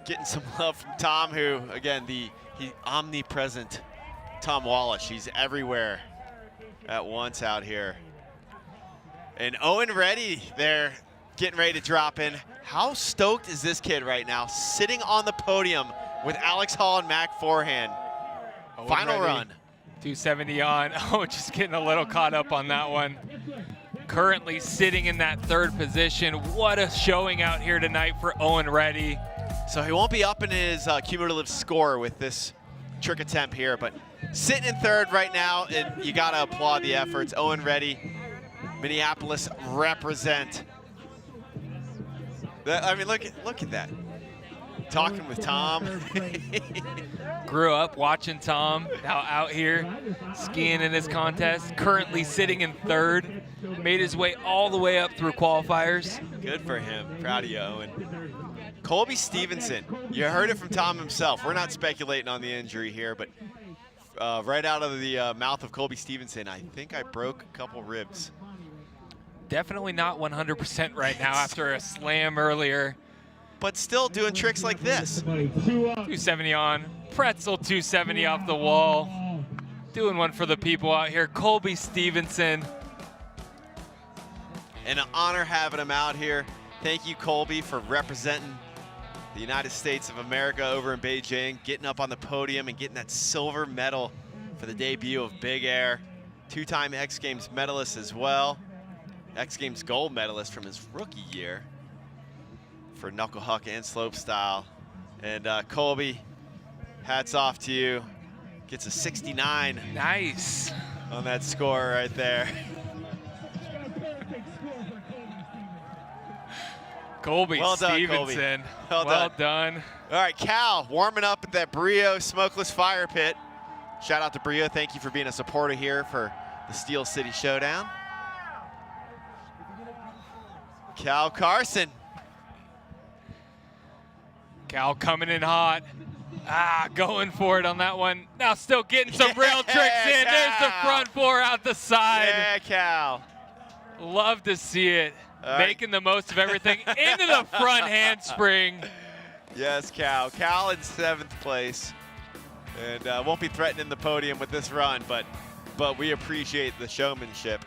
Getting some love from Tom, who, again, the omnipresent Tom Wallisch. He's everywhere at once out here. And Owen Reddy there, getting ready to drop in. How stoked is this kid right now, sitting on the podium with Alex Hall and Mac Forehand? Owen Final Reddy, run. 270 on. Oh, just getting a little caught up on that one. Currently sitting in that 3rd position. What a showing out here tonight for Owen Reddy. So he won't be up in his cumulative score with this trick attempt here, but sitting in 3rd right now, and you gotta applaud the efforts. Owen Reddy, Minneapolis represent. I mean, look at that. talking with Tom. Grew up watching Tom, now out here skiing in this contest, currently sitting in third, made his way all the way up through qualifiers. Good for him. Proud of you, Owen. Colby Stevenson, you heard it from Tom himself. We're not speculating on the injury here, but right out of the mouth of Colby Stevenson, I think I broke a couple ribs. Definitely not 100% right now after a slam earlier. But still doing tricks like this. 270 on, pretzel 270 off the wall. Doing one for the people out here. Colby Stevenson. And an honor having him out here. Thank you, Colby, for representing the United States of America over in Beijing, getting up on the podium and getting that silver medal for the debut of Big Air. Two-time X Games medalist as well. X Games gold medalist from his rookie year for knuckle huck and slope style. And Colby, hats off to you. Gets a 69. Nice. On that score right there. Colby Well done, Stevenson. Colby. Well done. All right, Cal warming up at that Brio smokeless fire pit. Shout out to Brio. Thank you for being a supporter here for the Steel City Showdown. Cal Carson. Cal coming in hot. Going for it on that one. Now still getting some rail tricks in. Cal. There's the front four out the side. Yeah, Cal. Love to see it. Making the most of everything into the front handspring. Yes, Cal. Cal in 7th place. And won't be threatening the podium with this run, but we appreciate the showmanship.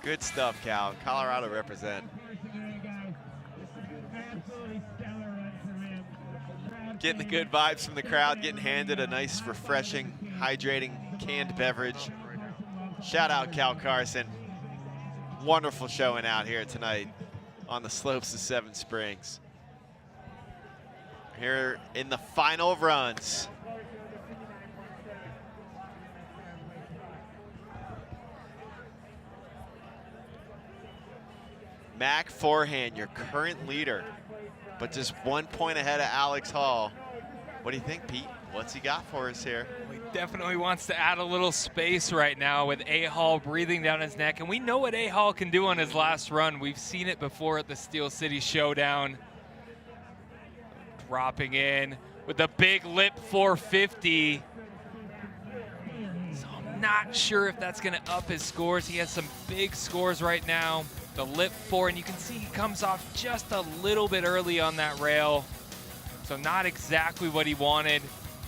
Good stuff, Cal. Colorado represent. Getting the good vibes from the crowd, getting handed a nice, refreshing, hydrating, canned beverage. Shout out Cal Carson. Wonderful showing out here tonight on the slopes of Seven Springs. Here in the final runs. Mac Forehand, your current leader, but just 1 point ahead of Alex Hall. What do you think, Pete? What's he got for us here? He definitely wants to add a little space right now with A. Hall breathing down his neck. And we know what A. Hall can do on his last run. We've seen it before at the Steel City Showdown. Dropping in with a big lip 450. So I'm not sure if that's going to up his scores. He has some big scores right now. The lip 4, and you can see he comes off just a little bit early on that rail. So not exactly what he wanted,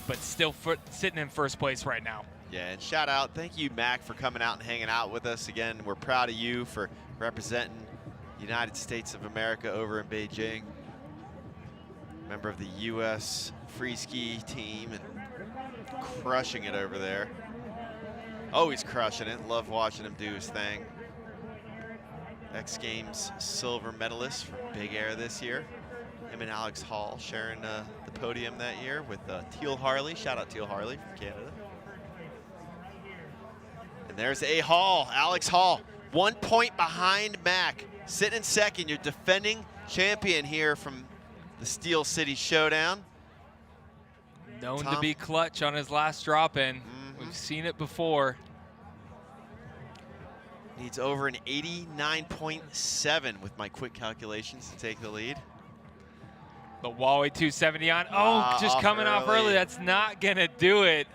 but still sitting in first place right now. Yeah, and shout out, thank you, Mac, for coming out and hanging out with us. Again, we're proud of you for representing the United States of America over in Beijing. Member of the U.S. free ski team and crushing it over there. Always crushing it. Love watching him do his thing. X Games silver medalist for Big Air this year. Him and Alex Hall sharing the podium that year with Teal Harley. Shout out Teal Harley from Canada. And there's A. Hall, Alex Hall, 1 point behind Mac. Sitting in second, your defending champion here from the Steel City Showdown. Known to be clutch on his last drop-in. Mm-hmm. We've seen it before. Needs over an 89.7 with my quick calculations to take the lead. The Wally 270 on. Oh, just coming off early. That's not going to do it.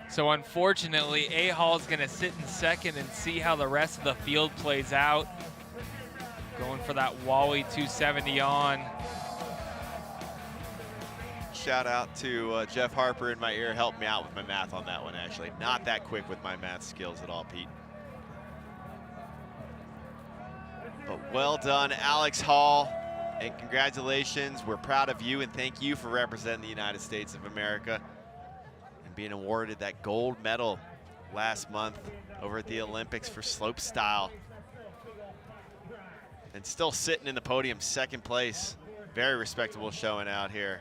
So unfortunately, A. Hall's going to sit in second and see how the rest of the field plays out. Going for that Wally 270 on. Shout out to Jeff Harper in my ear, helped me out with my math on that one, actually. Not that quick with my math skills at all, Pete. But well done, Alex Hall, and congratulations. We're proud of you, and thank you for representing the United States of America and being awarded that gold medal last month over at the Olympics for slope style. And still sitting in the podium, second place. Very respectable showing out here.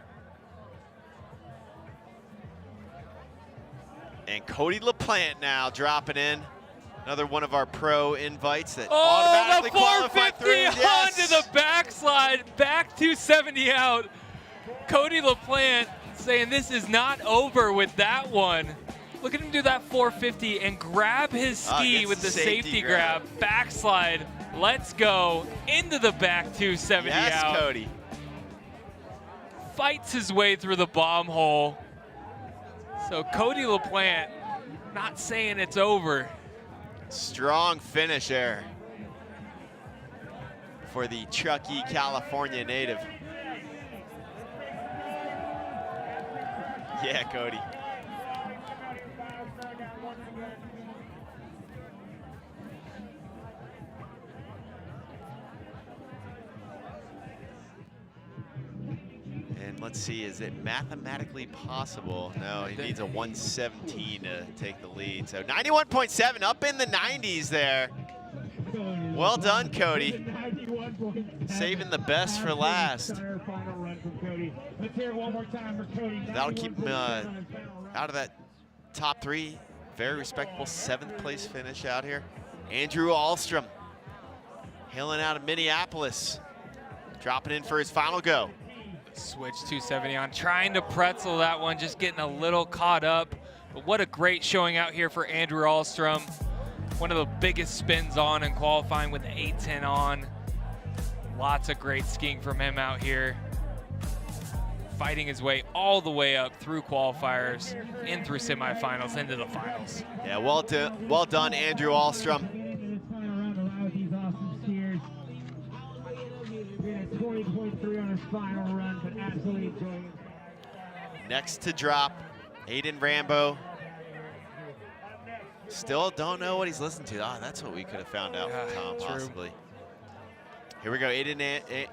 And Cody LaPlante now dropping in. Another one of our pro invites that automatically qualified through. Oh, the 450 onto the backside. backslide, back 270 out. Cody LaPlante saying this is not over with that one. Look at him do that 450 and grab his ski with the safety grab. Backslide, let's go, into the back 270 out. Yes, Cody. Fights his way through the bomb hole. So Cody LaPlante not saying it's over. Strong finish there for the Truckee, California native. Yeah, Cody. And let's see, is it mathematically possible? No, he needs a 117 to take the lead. So 91.7, up in the 90s there. Well done, Cody. Saving the best for last. That'll keep him out of that top three. Very respectable 7th place finish out here. Andrew Ahlstrom, hailing out of Minneapolis, dropping in for his final go. Switch 270 on, trying to pretzel that one, just getting a little caught up. But what a great showing out here for Andrew Ahlstrom. One of the biggest spins on in qualifying with the 810 on. Lots of great skiing from him out here. Fighting his way all the way up through qualifiers, in through semifinals, into the finals. Yeah, well done, Andrew Ahlstrom. Next to drop, Aiden Rambo. Still don't know what he's listening to. Ah, that's what we could have found out from Tom, possibly. Here we go, Aiden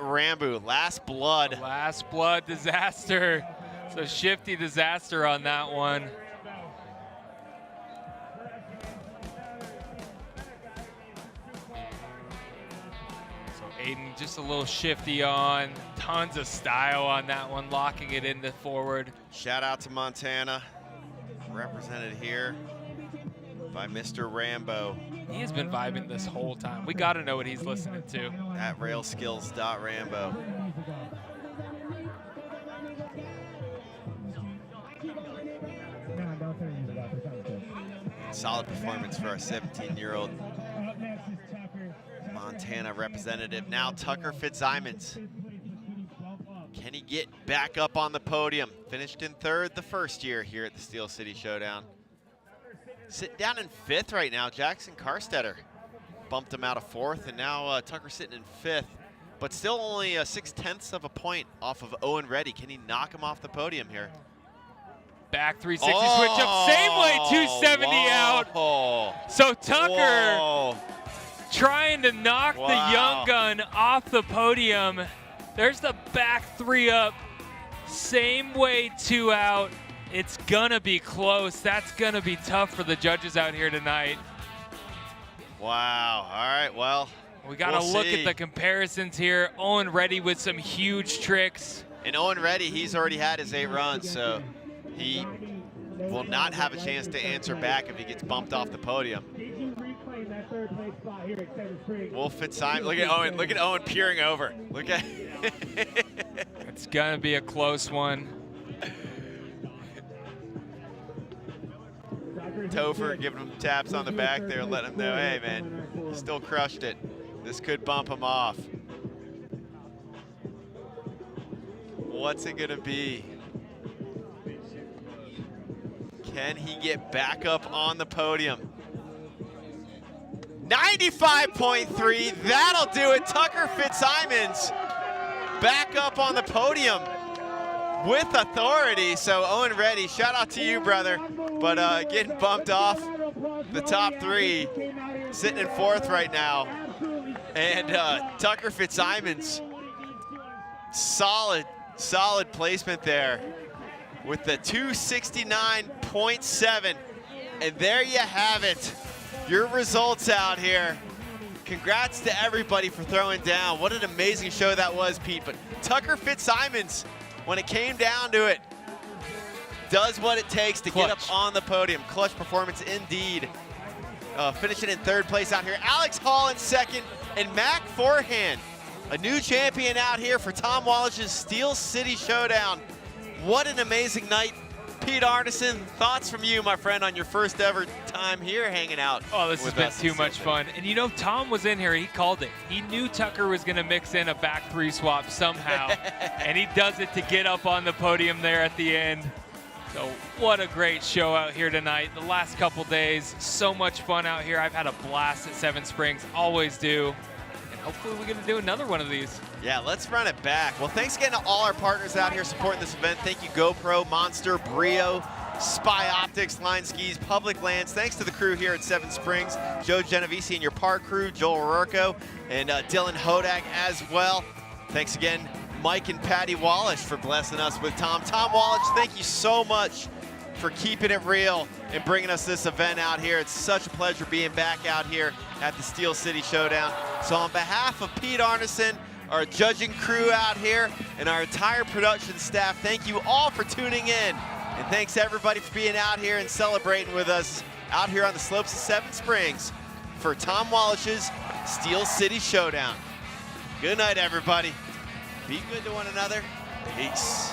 Rambo, Last Blood. Last Blood disaster. So Shifty disaster on that one. Aiden just a little shifty on, tons of style on that one, locking it into forward. Shout out to Montana, represented here by Mr. Rambo. He has been vibing this whole time. We got to know what he's listening to. At railskills.rambo. Solid performance for our 17-year-old Montana representative. Now Tucker Fitzsimons. Can he get back up on the podium? Finished in 3rd the first year here at the Steel City Showdown. Sitting down in 5th right now, Jackson Carstetter bumped him out of 4th, and now Tucker sitting in 5th, but still only 6/10 of a point off of Owen Reddy. Can he knock him off the podium here? Back 360 switch up, same way, 270 out. So Tucker trying to knock the young gun off the podium. There's the back 3 up, same way 2 out. It's gonna be close. That's gonna be tough for the judges out here tonight. Wow, all right, well, we gotta look at the comparisons here. Owen Reddy with some huge tricks. And Owen Reddy, he's already had his 8 runs, so he will not have a chance to answer back if he gets bumped off the podium. Wolf Fitzsimons, look at Owen peering over. Look at It's gonna be a close one. Topher giving him taps on the back there, letting him know, hey man, you still crushed it. This could bump him off. What's it gonna be? Can he get back up on the podium? 95.3, that'll do it. Tucker Fitzsimons back up on the podium with authority. So Owen Reddy, shout out to you, brother. But getting bumped off the top 3, sitting in 4th right now. And Tucker Fitzsimons, solid placement there with the 269.7. And there you have it. Your results out here. Congrats to everybody for throwing down. What an amazing show that was, Pete. But Tucker Fitzsimons, when it came down to it, does what it takes to get up on the podium. Clutch performance indeed. Finishing in 3rd place out here. Alex Hall in 2nd, and Mac Forehand A new champion out here for Tom Wallisch's Steel City Showdown. What an amazing night. Pete Arneson, thoughts from you, my friend, on your first ever time here hanging out? Oh, this has with been us too in much Steel fun. And you know, Tom was in here, he called it. He knew Tucker was gonna mix in a back three swap somehow, and he does it to get up on the podium there at the end. So what a great show out here tonight. The last couple days, so much fun out here. I've had a blast at Seven Springs, always do. And hopefully we're gonna do another one of these. Yeah, let's run it back. Well, thanks again to all our partners out here supporting this event. Thank you, GoPro, Monster, Brio, Spy Optics, Line Skis, Public Lands. Thanks to the crew here at Seven Springs, Joe Genovese and your park crew, Joel Rurko, and Dylan Hodak as well. Thanks again, Mike and Patty Wallisch, for blessing us with Tom. Tom Wallisch, thank you so much for keeping it real and bringing us this event out here. It's such a pleasure being back out here at the Steel City Showdown. So on behalf of Pete Arneson, our judging crew out here, and our entire production staff, thank you all for tuning in. And thanks everybody for being out here and celebrating with us out here on the slopes of Seven Springs for Tom Wallisch's Steel City Showdown. Good night, everybody. Be good to one another. Peace.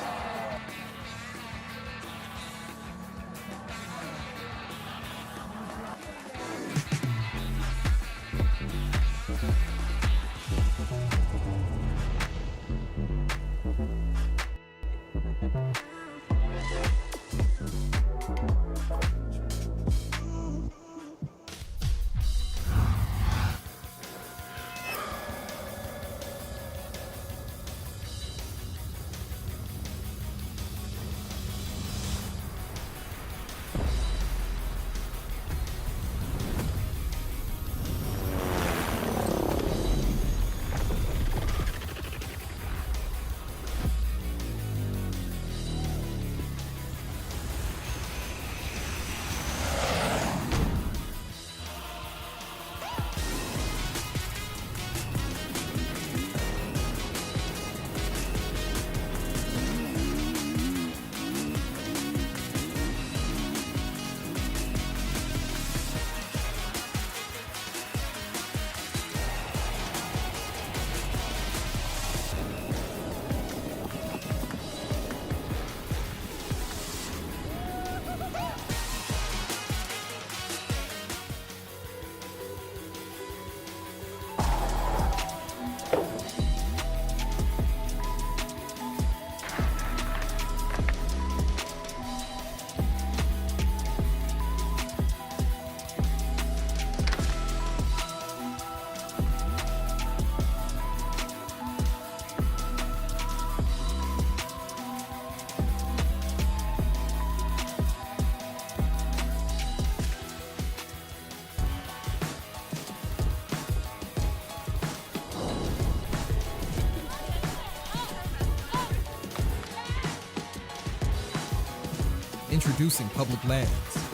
Introducing Public Lands,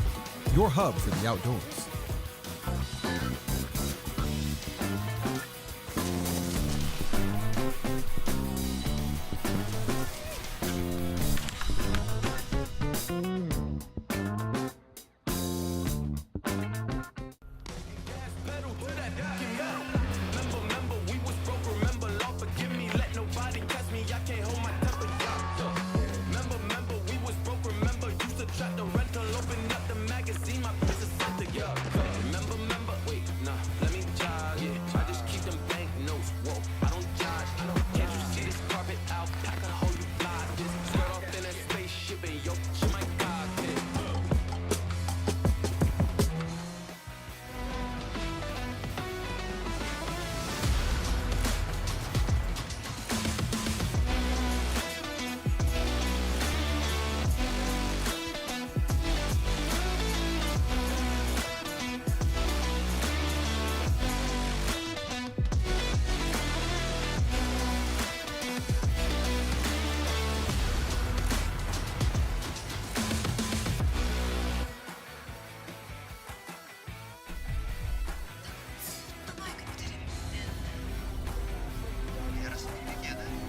your hub for the outdoors.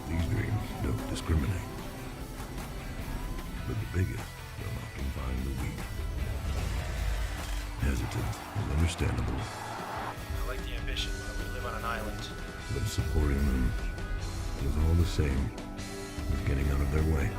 These dreams don't discriminate. But the biggest will often find the weak. Hesitant is understandable. I like the ambition, but we live on an island. but supporting them was all the same as getting out of their way.